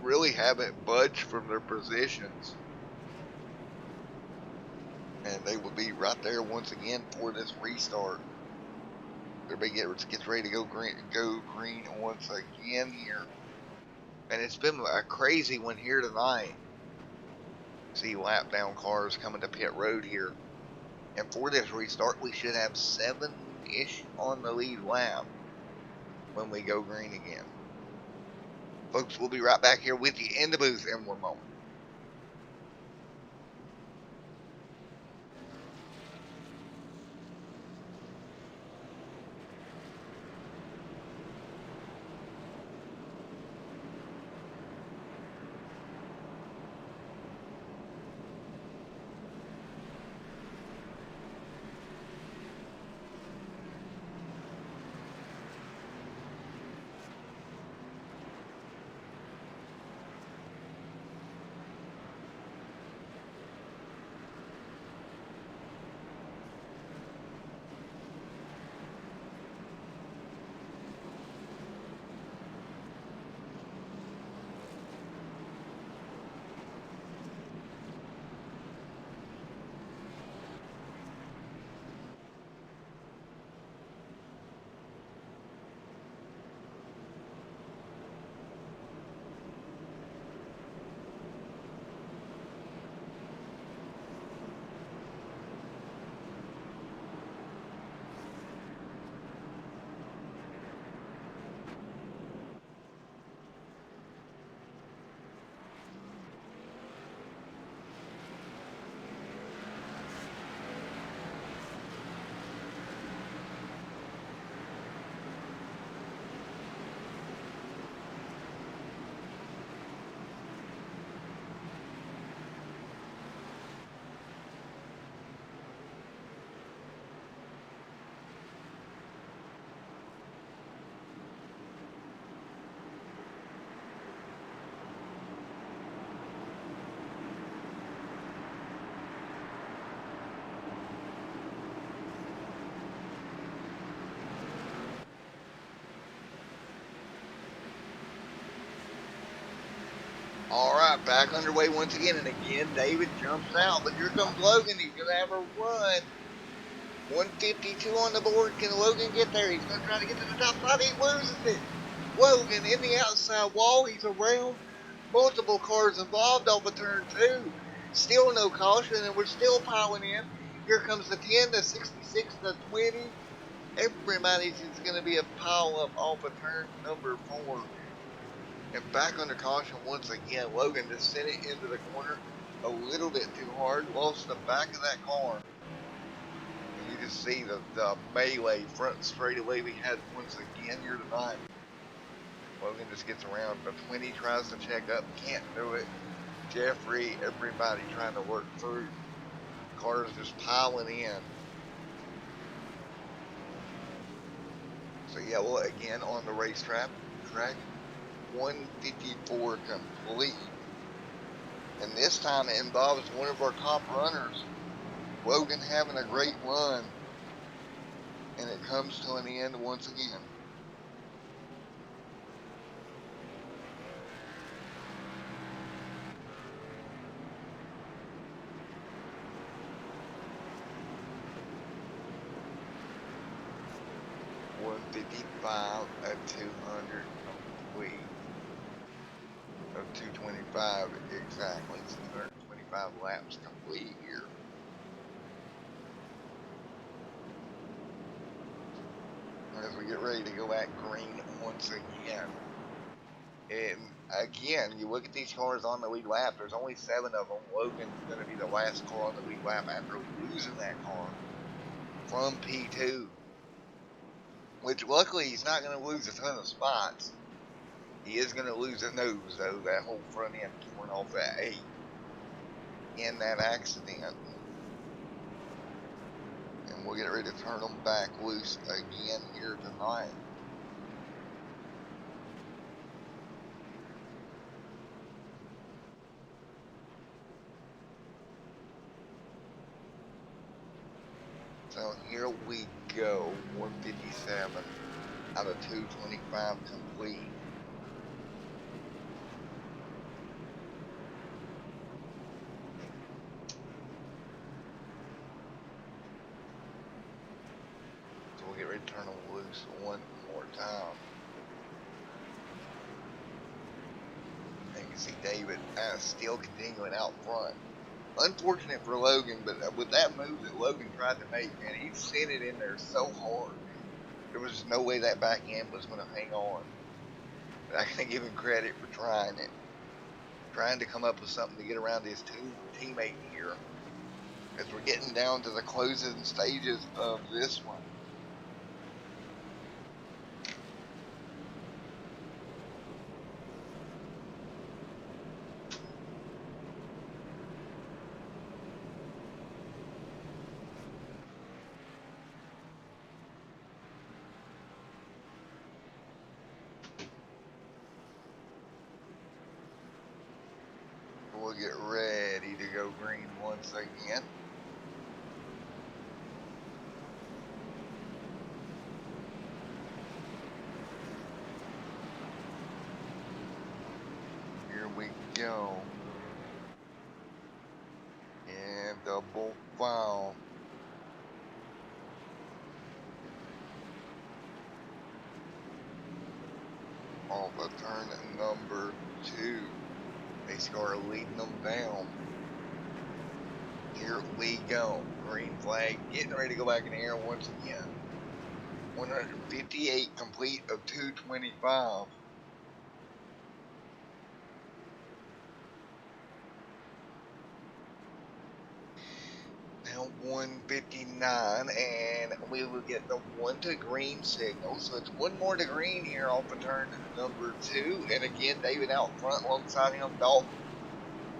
Really haven't budged from their positions. And they will be right there once again for this restart. Everybody gets ready to go green once again here. And it's been a crazy one here tonight. See lap down cars coming to pit road here. And for this restart, we should have 7-ish on the lead lap when we go green again. Folks, we'll be right back here with you in the booth in one moment. Alright, back underway once again, and again David jumps out, but here comes Logan. He's gonna have a run. 152 on the board. Can Logan get there? He's gonna try to get to the top spot. He loses it. Logan in the outside wall. He's around multiple cars involved off of turn 2. Still no caution, and we're still piling in. Here comes the 10, the 66, the 20. Everybody's just gonna be a pile up off of turn number 4. And back under caution once again. Logan just sent it into the corner a little bit too hard. Lost the back of that car. And you just see the melee front straightaway we had once again here tonight. Logan just gets around. The 20 tries to check up. Can't do it. Jeffrey, everybody trying to work through. Cars just piling in. So yeah, well, again on the racetrack. 154 complete, and this time it involves one of our top runners, Logan, having a great run, and it comes to an end once again. At 200 complete. Of 225 exactly. 225 laps complete here. As we get ready to go back green once again. And again, you look at these cars on the lead lap, there's only 7 of them. Logan's going to be the last car on the lead lap after losing that car from P2. Which luckily he's not going to lose a ton of spots. He is going to lose a nose though, that whole front end torn off that 8 in that accident. And we'll get ready to turn them back loose again here tonight. So here we go, 157 out of 225 complete. So we'll get ready to turn them loose one more time. And you can see David still continuing out front. Unfortunate for Logan, but with that move that Logan tried to make, man, he sent it in there so hard. There was no way that back end was going to hang on. But I can give him credit for trying it. Trying to come up with something to get around his teammate here. As we're getting down to the closing stages of this one. We'll get ready to go green once again. Here we go. And double foul. Off of turn number 2. They start leading them down. Here we go. Green flag. Getting ready to go back in the air once again. 158 complete of 225. Now 159, and we will get the 1 to green signal. So it's 1 more to green here off of turn number 2. And again, David out front alongside him, Dalton.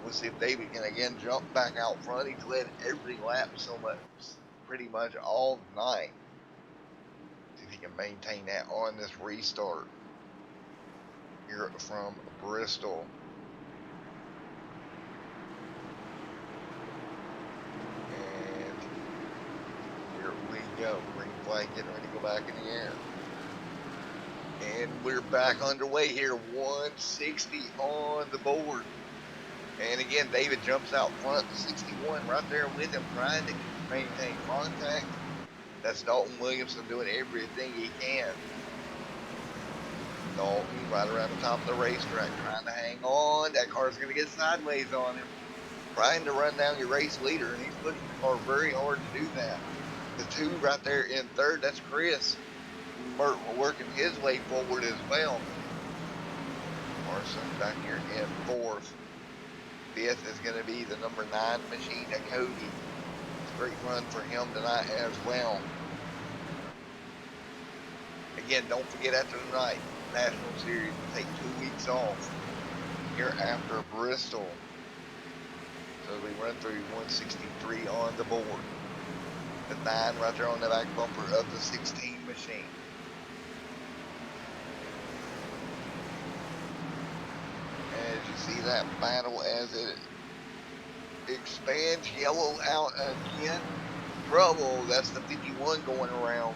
We'll see if David can again jump back out front. He's led every lap so much, pretty much all night. See if he can maintain that on this restart here from Bristol. And here we go. Green flag getting ready to go back in the air. And we're back underway here. 160 on the board. And again, David jumps out front, 61 right there with him, trying to maintain contact. That's Dalton Williamson doing everything he can. Dalton right around the top of the racetrack, trying to hang on. That car's going to get sideways on him, trying to run down your race leader, and he's pushing the car very hard to do that. The two right there in third, that's Chris, working his way forward as well. Larson back here in fourth. Fifth is going to be the number 9 machine at Cody. Great run for him tonight as well. Again, don't forget after tonight, National Series will take 2 weeks off here after Bristol. So we run through 163 on the board. The 9 right there on the back bumper of the 16 machine. As you see that battle as it expands, yellow out again. Trouble, that's the 51 going around.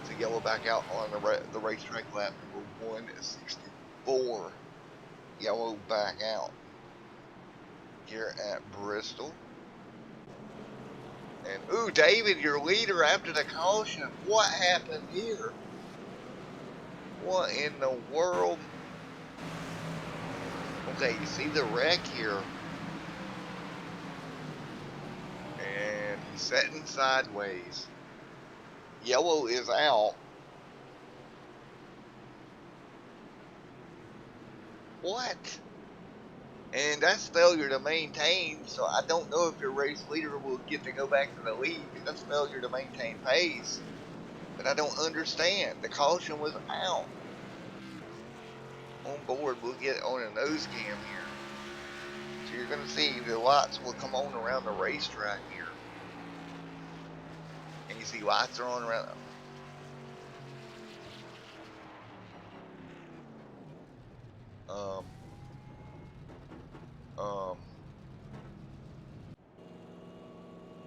So yellow back out on the racetrack lap number 164. Yellow back out here at Bristol. And ooh, David, your leader after the caution. What happened here? What in the world? Okay, you see the wreck here. And he's setting sideways. Yellow is out. What? And that's failure to maintain, so I don't know if your race leader will get to go back to the lead, because that's failure to maintain pace. But I don't understand. The caution was out. On board, we'll get on a nose cam here. So you're going to see the lights will come on around the racetrack here. And you see lights are on around.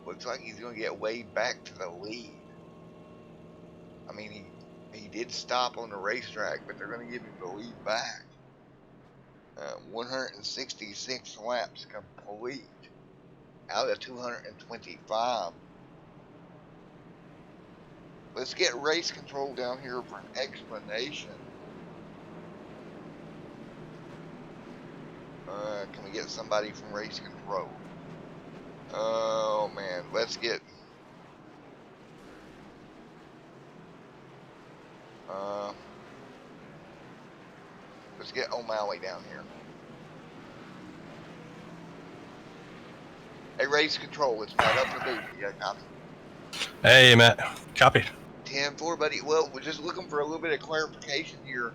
Looks like he's going to get way back to the lead. I mean, he did stop on the racetrack, but they're going to give him the lead back. 166 laps complete out of 225. Let's get race control down here for an explanation. Can we get somebody from race control? Oh man, let's get O'Malley down here. Hey, race control, it's Matt up for duty. Yeah, copy. Hey, Matt. Copy. 10-4, buddy. Well, we're just looking for a little bit of clarification here.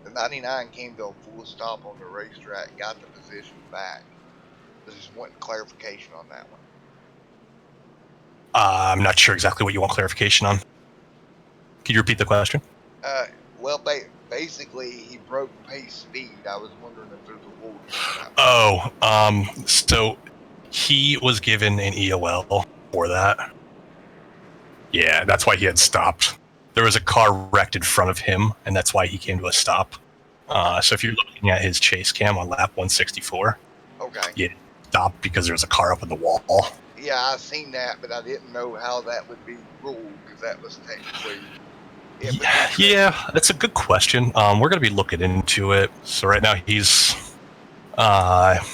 The 99 came to a full stop on the racetrack, got the position back. Just wanting clarification on that one. I'm not sure exactly what you want clarification on. Could you repeat the question? Well, basically, he broke pace speed. I was wondering if there's a rule. So he was given an EOL for that. Yeah, that's why he had stopped. There was a car wrecked in front of him, and that's why he came to a stop. So if you're looking at his chase cam on lap 164, okay, he stopped because there was a car up in the wall. Yeah, I've seen that, but I didn't know how that would be ruled, because that was technically... Yeah, that's a good question. We're going to be looking into it. So right now he's... that's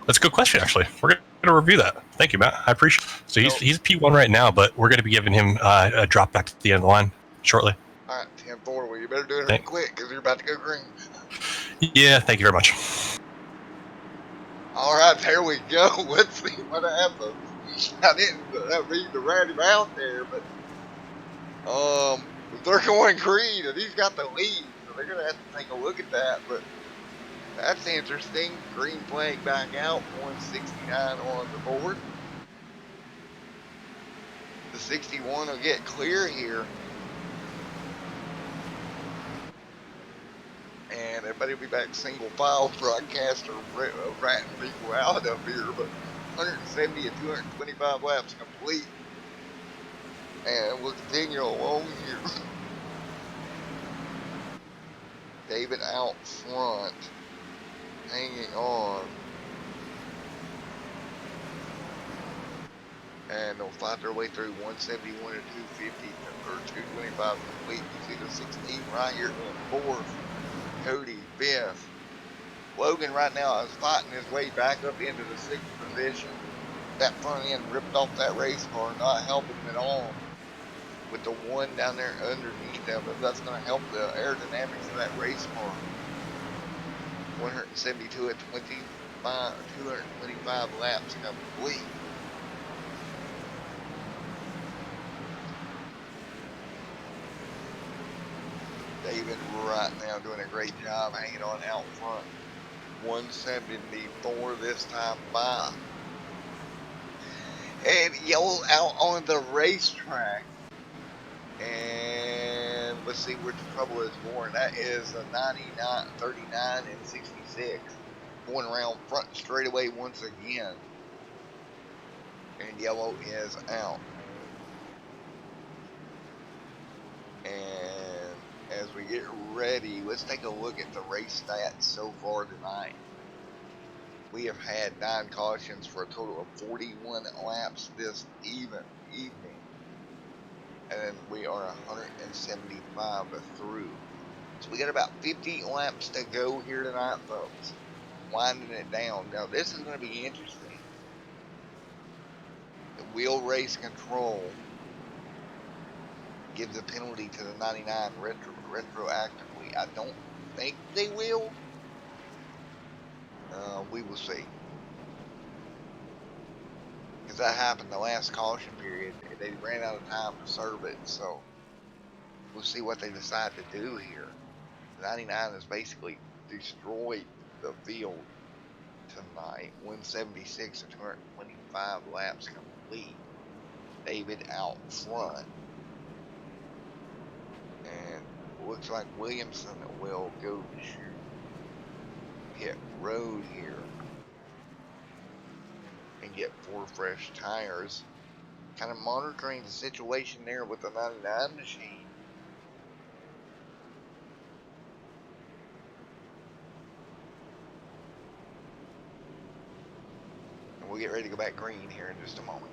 a good question, actually. We're going to review that. Thank you, Matt. I appreciate it. So he's P1 right now, but we're going to be giving him a drop back to the end of the line shortly. All right, 10-4. Well, you better do it quick, because you're about to go green. Yeah, thank you very much. All right, there we go. Let's see what happens. I didn't read the rat out there, but they're going green, and he's got the lead, so they're going to have to take a look at that. But that's interesting. Green flag back out, 169 on the board. The 61 will get clear here. And everybody will be back single file broadcaster ratting people out up here, but 170 and 225 laps complete. And we'll continue along here. David out front, hanging on. And they'll fight their way through 171 to 250 or 225 complete. You see the 16 right here in fourth. Cody fifth. Logan right now is fighting his way back up into the sixth position. That front end ripped off that race car, not helping him at all. With the one down there underneath them, but that's going to help the aerodynamics of that race car. 172 at 225 laps complete. David right now doing a great job hanging on out front. 174 this time by. And Yellow out on the racetrack. And let's see where the trouble is born. That is a 99, 39, and 66. Going around front straightaway once again. And Yellow is out. And as we get ready, let's take a look at the race stats so far tonight. We have had 9 cautions for a total of 41 laps this evening. And we are 175 through. So we got about 50 laps to go here tonight, folks. Winding it down. Now this is going to be interesting. The wheel race control gives a penalty to the 99 retroactively. I don't think they will. We will see. Because that happened the last caution period. They ran out of time to serve it. So we'll see what they decide to do here. 99 has basically destroyed the field tonight. 176 to 225 laps complete. David out front. And looks like Williamson will go to pit road here and get 4 fresh tires. Kind of monitoring the situation there with the 99 machine. And we'll get ready to go back green here in just a moment.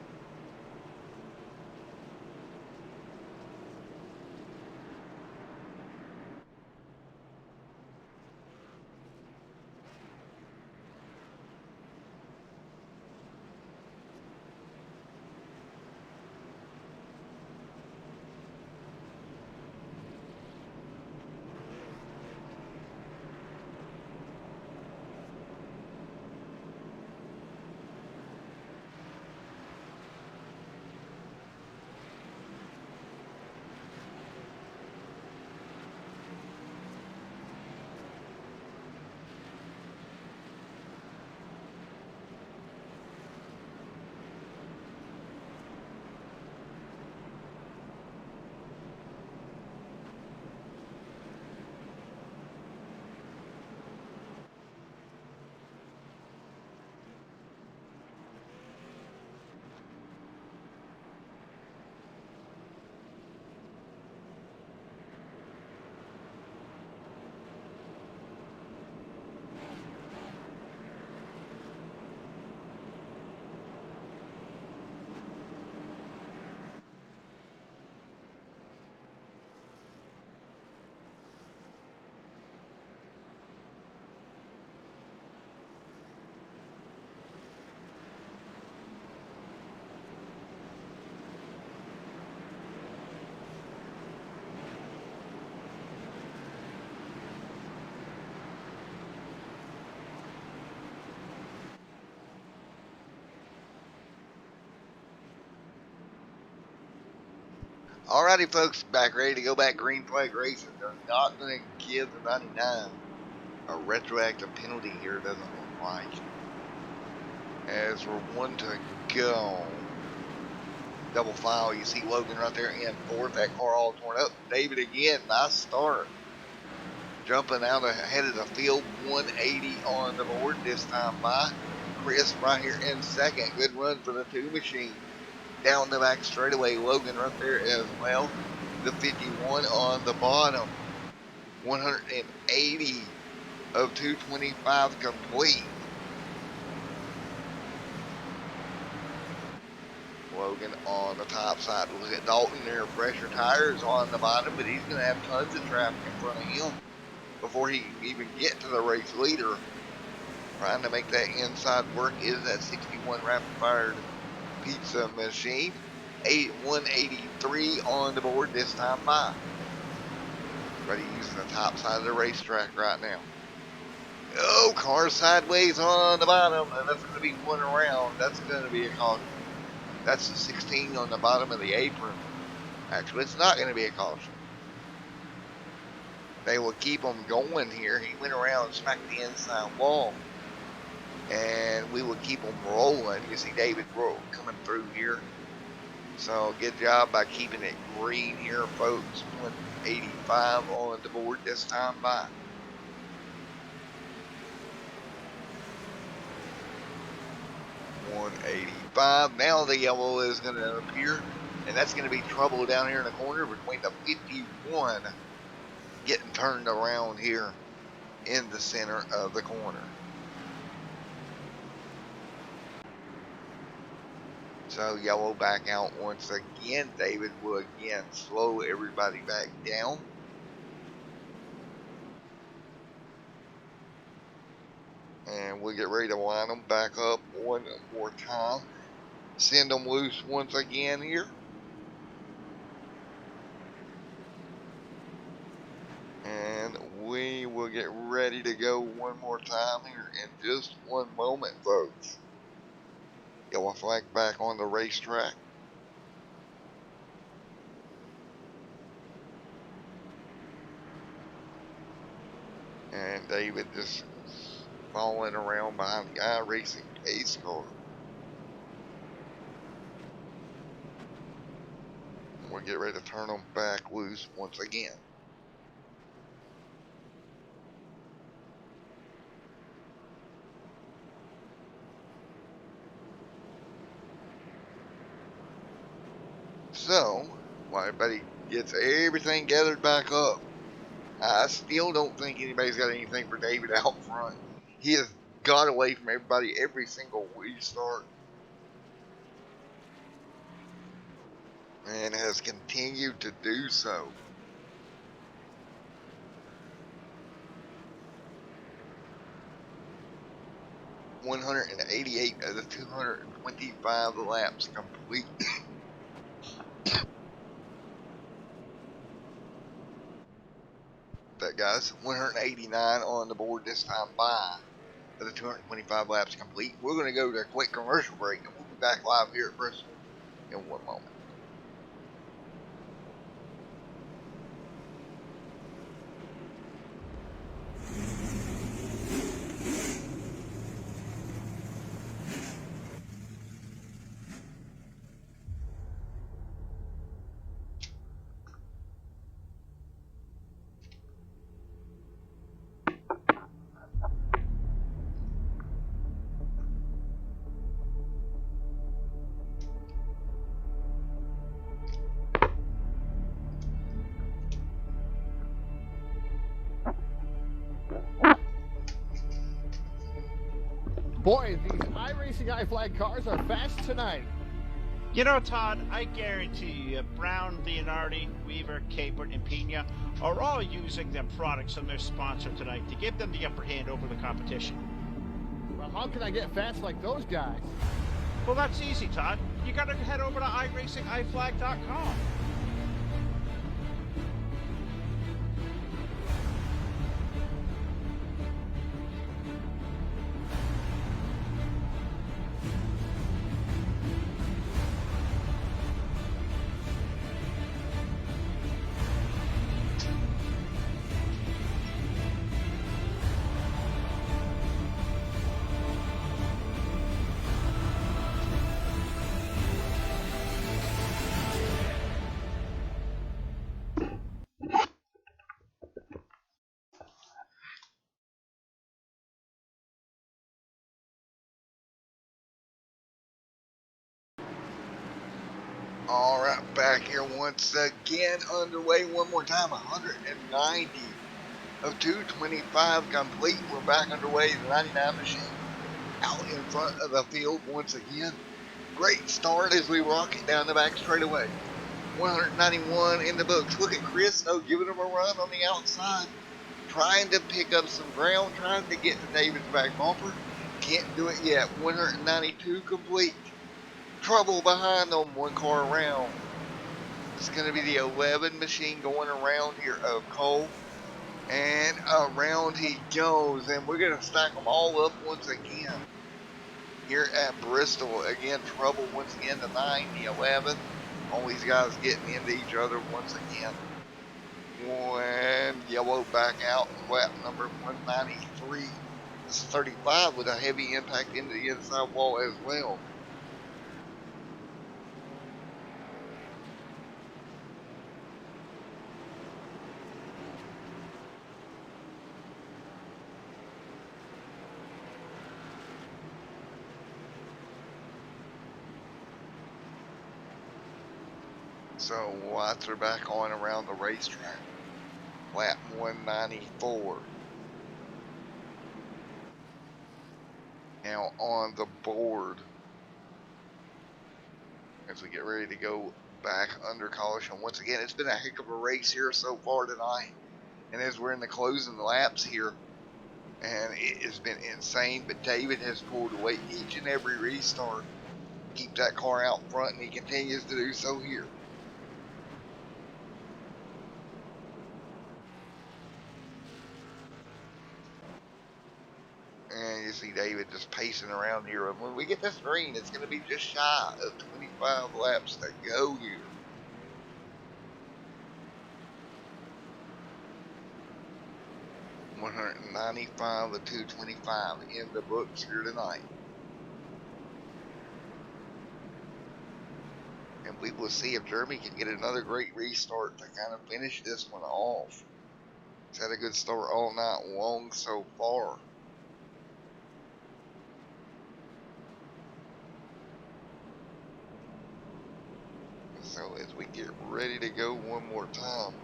Alrighty, folks, back ready to go back green flag racing. They're not going to give the 99 a retroactive penalty here, doesn't look like. As we're 1 to go. Double file, you see Logan right there in fourth. That car all torn up. David again, nice start. Jumping out ahead of the field, 180 on the board this time by. Chris right here in second. Good run for the 2 machine. Down the back straightaway, Logan right there as well. The 51 on the bottom. 180 of 225 complete. Logan on the top side. Look at Dalton there. Pressure tires on the bottom, but he's going to have tons of traffic in front of him before he can even get to the race leader. Trying to make that inside work is that 61 rapid fired pizza machine. 183 on the board this time by. Everybody using the top side of the racetrack right now. Oh, car sideways on the bottom, and that's going to be one around. That's going to be a caution. That's the 16 on the bottom of the apron. Actually, it's not going to be a caution. They will keep him going here. He went around and smacked the inside wall. And we will keep them rolling. You see David coming through here. So good job by keeping it green here, folks. 185 on the board this time by. $185. Now the yellow is going to appear, and that's going to be trouble down here in the corner between the 51 getting turned around here in the center of the corner. So yellow back out once again. David will again slow everybody back down. And we'll get ready to line them back up one more time. Send them loose once again here. And we will get ready to go one more time here in just one moment, folks. Yellow flag back on the racetrack. And David just following around behind the guy racing pace car. We'll get ready to turn them back loose once again. So, while everybody gets everything gathered back up, I still don't think anybody's got anything for David out front. He has got away from everybody every single restart and has continued to do so. $188 of the 225 laps complete. That guys, 189 on the board this time by of the 225 laps complete. We're going to go to a quick commercial break, and we'll be back live here at Bristol in one moment. Boy, these iRacing iFlag cars are fast tonight. You know, Todd, I guarantee you, Brown, Leonardi, Weaver, Capert, and Pena are all using their products from their sponsor tonight to give them the upper hand over the competition. Well, how can I get fast like those guys? Well, that's easy, Todd. You gotta head over to iRacingIFlag.com. All right, back here once again underway one more time. 190 of 225 complete. We're back underway. The 99 machine out in front of the field once again. Great start as we rock it down the back straightaway. 191 in the books. Look at Chris, though, giving him a run on the outside. Trying to pick up some ground, trying to get to David's back bumper. Can't do it yet. 192 complete. Trouble behind them, one car around. It's going to be the 11 machine going around here of Cole. And around he goes. And we're going to stack them all up once again. Here at Bristol. Again, trouble once again. The 9, the 11. All these guys getting into each other once again. When yellow back out, lap number 193. This is 35 with a heavy impact into the inside wall as well. So lights are back on around the racetrack. Lap 194. Now on the board as we get ready to go back under caution. Once again, it's been a heck of a race here so far tonight. And as we're in the closing laps here, and it has been insane, but David has pulled away each and every restart. Keep that car out front, and he continues to do so here. And you see David just pacing around here. And when we get this green, it's going to be just shy of 25 laps to go here. $195 to 225 in the books here tonight. And we will see if Jeremy can get another great restart to kind of finish this one off. He's had a good start all night long so far. So as we get ready to go one more time.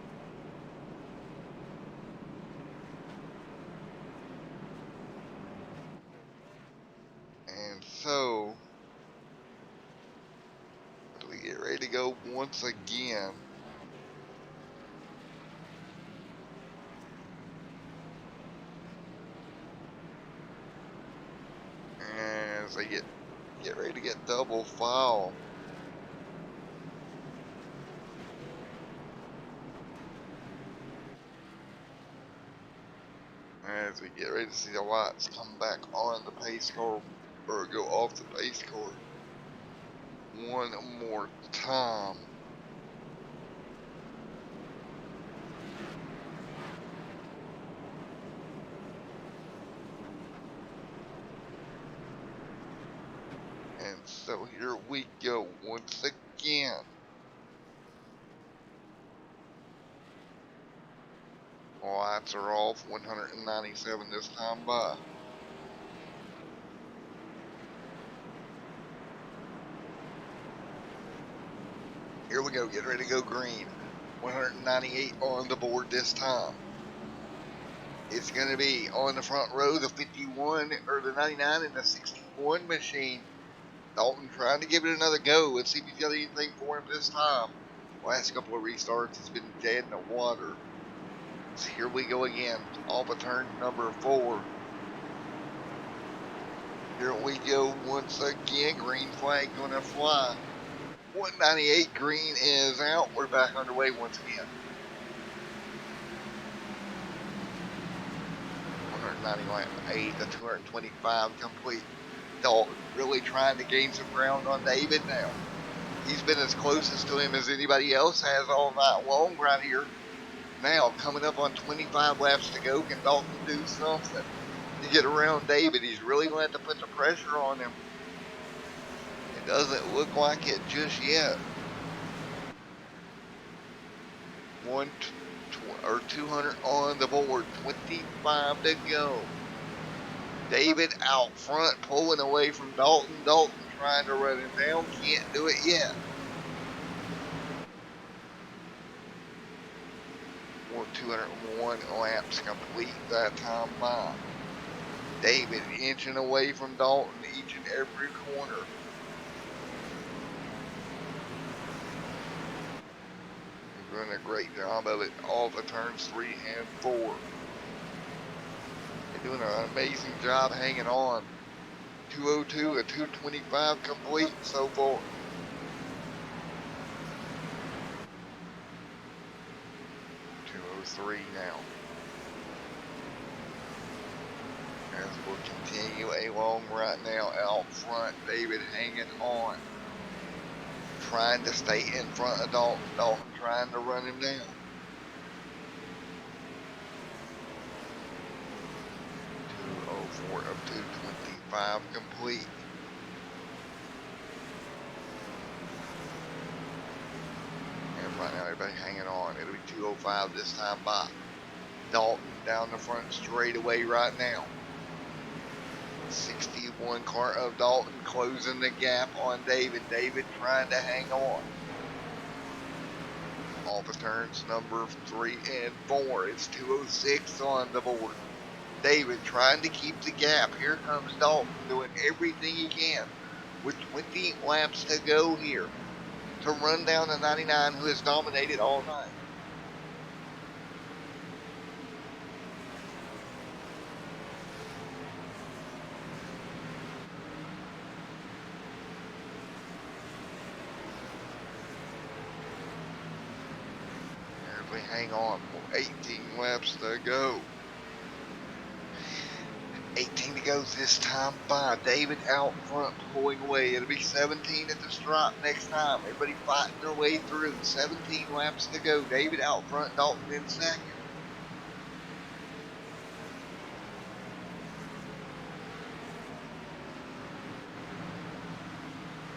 And so as we get ready to go once again. And as they get ready to get double foul. As we get ready to see the lights come back on the pace car, or go off the pace car one more time. And so here we go once again. Lights are off, 197 this time by. Here we go, get ready to go green. 198 on the board this time. It's going to be on the front row, the 51, or the 99 and the 61 machine. Dalton trying to give it another go. Let's see if he's got anything for him this time. Last couple of restarts, he's been dead in the water. So here we go again, off of turn number 4. Here we go once again, green flag gonna fly. 198, green is out. We're back underway once again. 190 lap 8 to 225 complete. Dalton really trying to gain some ground on David now. He's been as closest to him as anybody else has all night long right here. Now, coming up on 25 laps to go, can Dalton do something to get around David? He's really going to have to put the pressure on him. It doesn't look like it just yet. 200 on the board, 25 to go. David out front, pulling away from Dalton. Dalton trying to run him down, can't do it yet. More 201 laps complete that time by. David inching away from Dalton each and every corner. He's doing a great job of it all the turns 3 and 4. They're doing an amazing job hanging on. 202 and 225 complete so far. .203 now. As we'll continue along right now out front, David hanging on. Trying to stay in front of Dalton. Dalton trying to run him down. 204 of 225 complete. And right now everybody hanging on. It'll be 205 this time by. Dalton down the front straightaway right now. 61 car of Dalton closing the gap on David. David trying to hang on. All the turns number 3 and 4. It's 206 on the board. David trying to keep the gap. Here comes Dalton doing everything he can with 20 laps to go here to run down the 99 who has dominated all night. We hang on for 18 laps to go. 18 to go this time by. David out front pulling away. It'll be 17 at the stripe next time. Everybody fighting their way through. 17 laps to go. David out front, Dalton in second.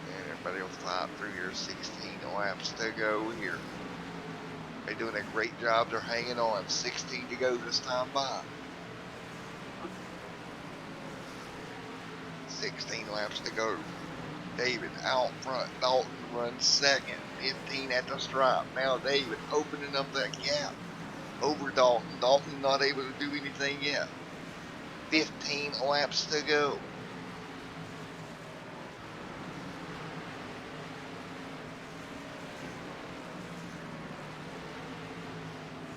And everybody will fight through here. 16 laps to go here. They're doing a great job. They're hanging on. 16 to go this time by. 16 laps to go. David out front. Dalton runs second. 15 at the stripe. Now David opening up that gap over Dalton. Dalton not able to do anything yet. 15 laps to go.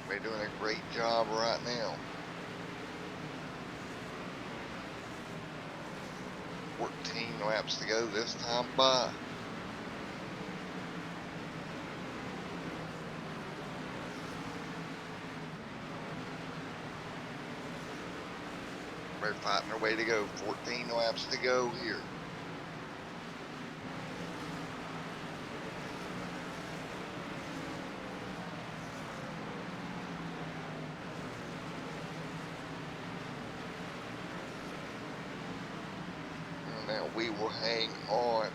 They're doing a great job right now. 14 laps to go this time by. They're fighting their way to go. 14 laps to go here. Now we will hang on.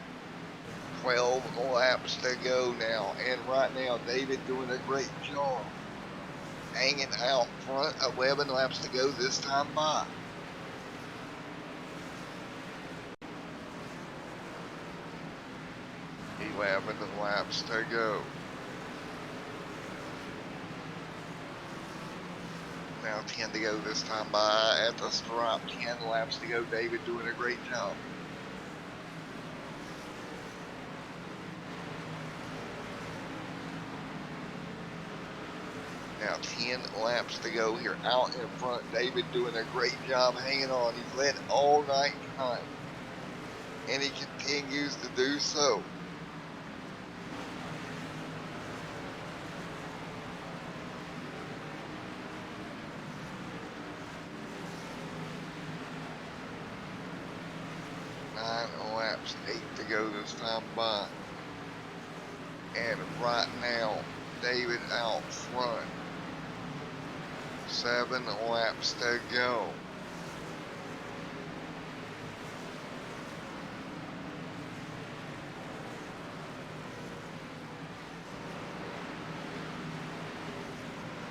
12 laps to go now. And right now, David doing a great job. Hanging out front. 11 laps to go this time by. Laps to go. Now 10 to go this time by at the stripe. 10 laps to go. David doing a great job. Now 10 laps to go here out in front. David doing a great job hanging on. He's led all night time. And he continues to do so. Laps, 8 to go this time by. And right now, David out front. 7 laps to go.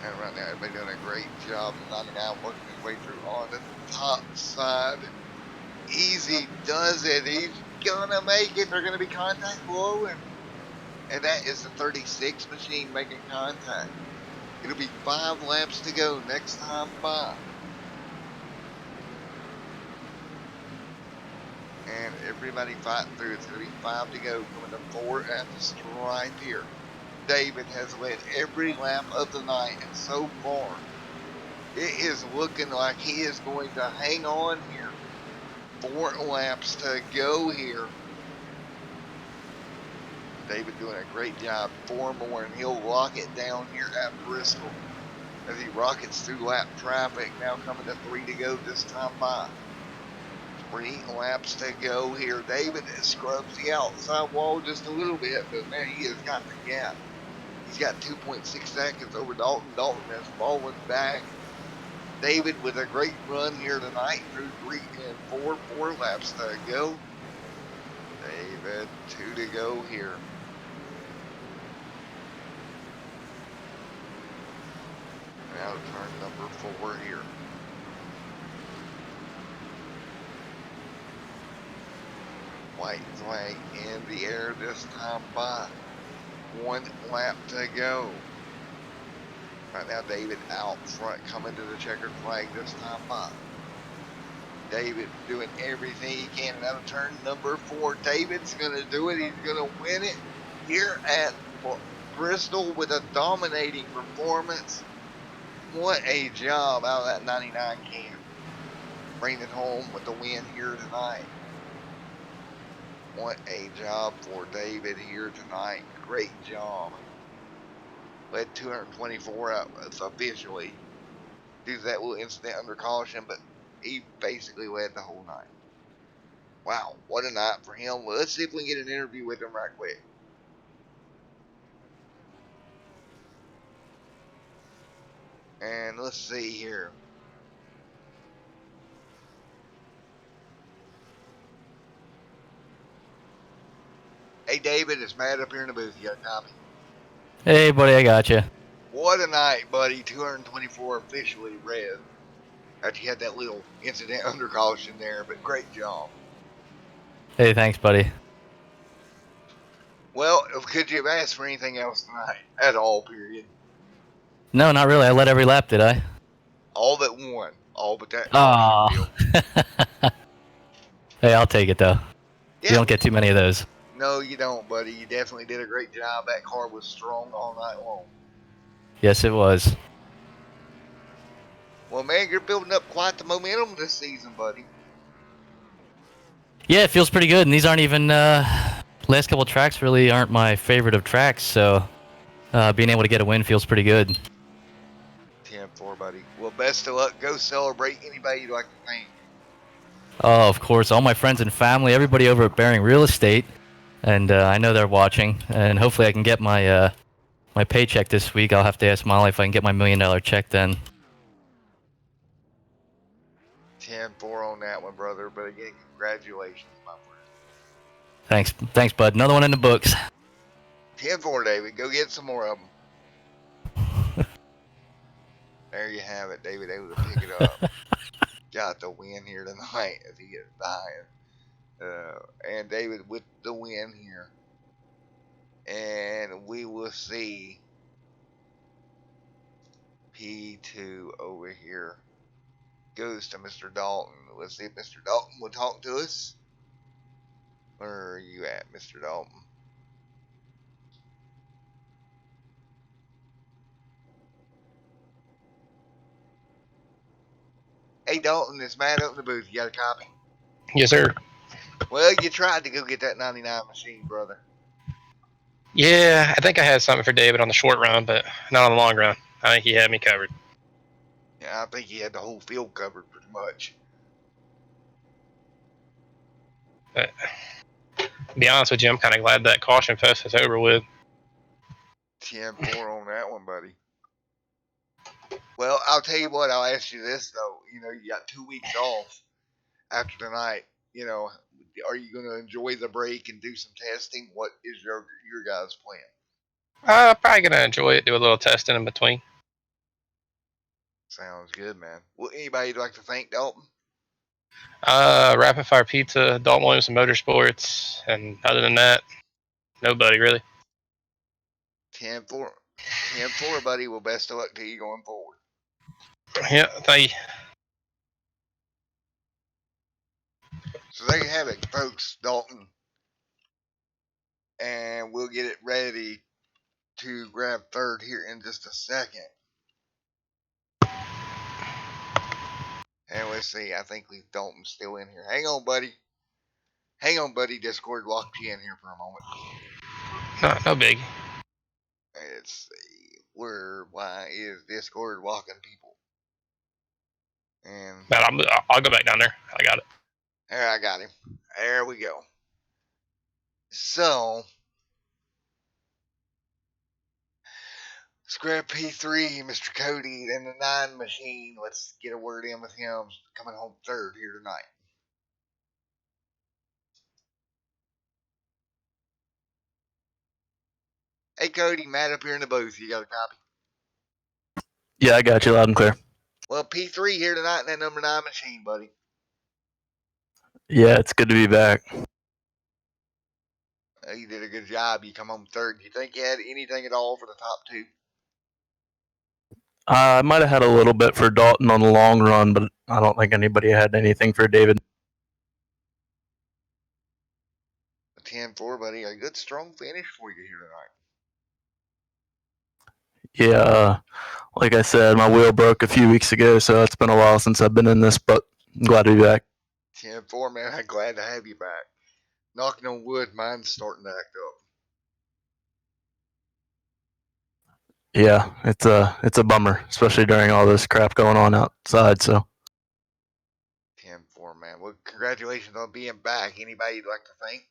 And right now, everybody doing a great job. 99 working his way through on the top side. Easy does it. He's gonna make it. They're gonna be contact below him. And that is the 36 machine making contact. It'll be 5 laps to go next time by. And everybody fighting through. It's going to be 5 to go, coming to 4 at the stripe here. David has led every lap of the night, and so far, it is looking like he is going to hang on here. 4 laps to go here. David doing a great job. 4 more, and he'll lock it down here at Bristol as he rockets through lap traffic. Now coming to 3 to go this time by. 3 laps to go here. David scrubs the outside wall just a little bit, but man, he has got the gap. He's got 2.6 seconds over Dalton. Dalton has fallen back. David with a great run here tonight through 3 and 4. 4 laps to go. David, 2 to go here. Now turn number 4 here. White flag in the air this time by. 1 lap to go. Right now David out front coming to the checkered flag this time by. David doing everything he can out of turn number 4. David's going to do it. He's going to win it here at Bristol with a dominating performance. What a job out of that 99 can. Bringing it home with the win here tonight. What a job for David here tonight. Great job. Led 224 out officially due to that little incident under caution, but he basically led the whole night. Wow, what a night for him. Well, let's see if we can get an interview with him right quick. And let's see here. Hey, David, it's Matt up here in the booth. You got a copy? Hey, buddy, I got you. What a night, buddy. 224 officially red. After you had that little incident under caution there, but great job. Hey, thanks, buddy. Well, could you have asked for anything else tonight? At all, period. No, not really. I led every lap, did I? All but one. All but that Aw. Hey, I'll take it, though. Yeah. You don't get too many of those. No, you don't, buddy. You definitely did a great job. That car was strong all night long. Yes, it was. Well, man, you're building up quite the momentum this season, buddy. Yeah, it feels pretty good, and these aren't even, last couple tracks really aren't my favorite of tracks, so being able to get a win feels pretty good. 10-4, buddy. Well, best of luck. Go celebrate. Anybody you'd like to thank? Oh, of course, all my friends and family, everybody over at Bearing Real Estate, and I know they're watching, and hopefully I can get my my paycheck this week. I'll have to ask Molly if I can get my $1 million check then. 10-4 on that one, brother. But again, congratulations, my friend. Thanks, bud. Another one in the books. 10-4, David. Go get some more of them. There you have it, David. Able to pick it up. Got the win here tonight as he gets dying. And David with the win here. And we will see P2 over here. Goes to Mr. Dalton. Let's see if Mr. Dalton will talk to us. Where are you at, Mr. Dalton? Hey, Dalton, it's Matt up in the booth. You got a copy? Yes, sir. Well, you tried to go get that 99 machine, brother. Yeah, I think I had something for David on the short run, but not on the long run. I think he had me covered. Yeah, I think he had the whole field covered pretty much. But to be honest with you, I'm kind of glad that caution fest is over with. 10-4 on that one, buddy. Well, I'll tell you what, I'll ask you this, though. You know, you got 2 weeks off after tonight. You know, are you going to enjoy the break and do some testing? What is your guys' plan? Probably going to enjoy it, do a little testing in between. Sounds good, man. Well, anybody you'd like to thank, Dalton? Rapid Fire Pizza, Dalton Williamson Motorsports, and other than that, nobody really. 10-4. 10-4, buddy. Well, best of luck to you going forward. Yeah, thank you. So there you have it, folks. Dalton. And we'll get it ready to grab third here in just a second. And let's see. I think Dalton's still in here. Hang on, buddy. Hang on, buddy. Discord locked you in here for a moment. No big. Let's see. Why is Discord walking people? And Man, I'll go back down there. I got it. there, I got him. There we go. So, scrap P3, Mr. Cody, then the 9 machine. Let's get a word in with him. Coming home third here tonight. Hey, Cody, Matt up here in the booth. You got a copy? Yeah, I got you loud and clear. Well, P3 here tonight in that number 9 machine, buddy. Yeah, it's good to be back. You did a good job. You come home third. Do you think you had anything at all for the top 2? I might have had a little bit for Dalton on the long run, but I don't think anybody had anything for David. 10-4, buddy. A good, strong finish for you here tonight. Yeah, like I said, my wheel broke a few weeks ago, so it's been a while since I've been in this, but I'm glad to be back. 10-4, man. I'm glad to have you back. Knocking on wood, mine's starting to act up. Yeah, it's a bummer, especially during all this crap going on outside. So 10-4, man. Well, congratulations on being back. Anybody you'd like to thank?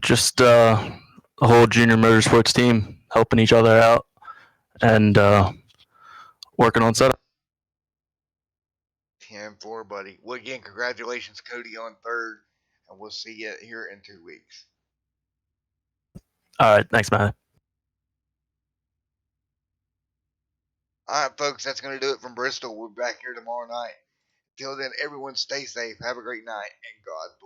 just the whole junior motorsports team helping each other out and working on setup. 10-4, buddy. Well, again, congratulations, Cody, on third, and we'll see you here in 2 weeks. All right, thanks, man. All right, folks, that's going to do it from Bristol. We'll be back here tomorrow night. Till then, everyone stay safe. Have a great night, and God bless.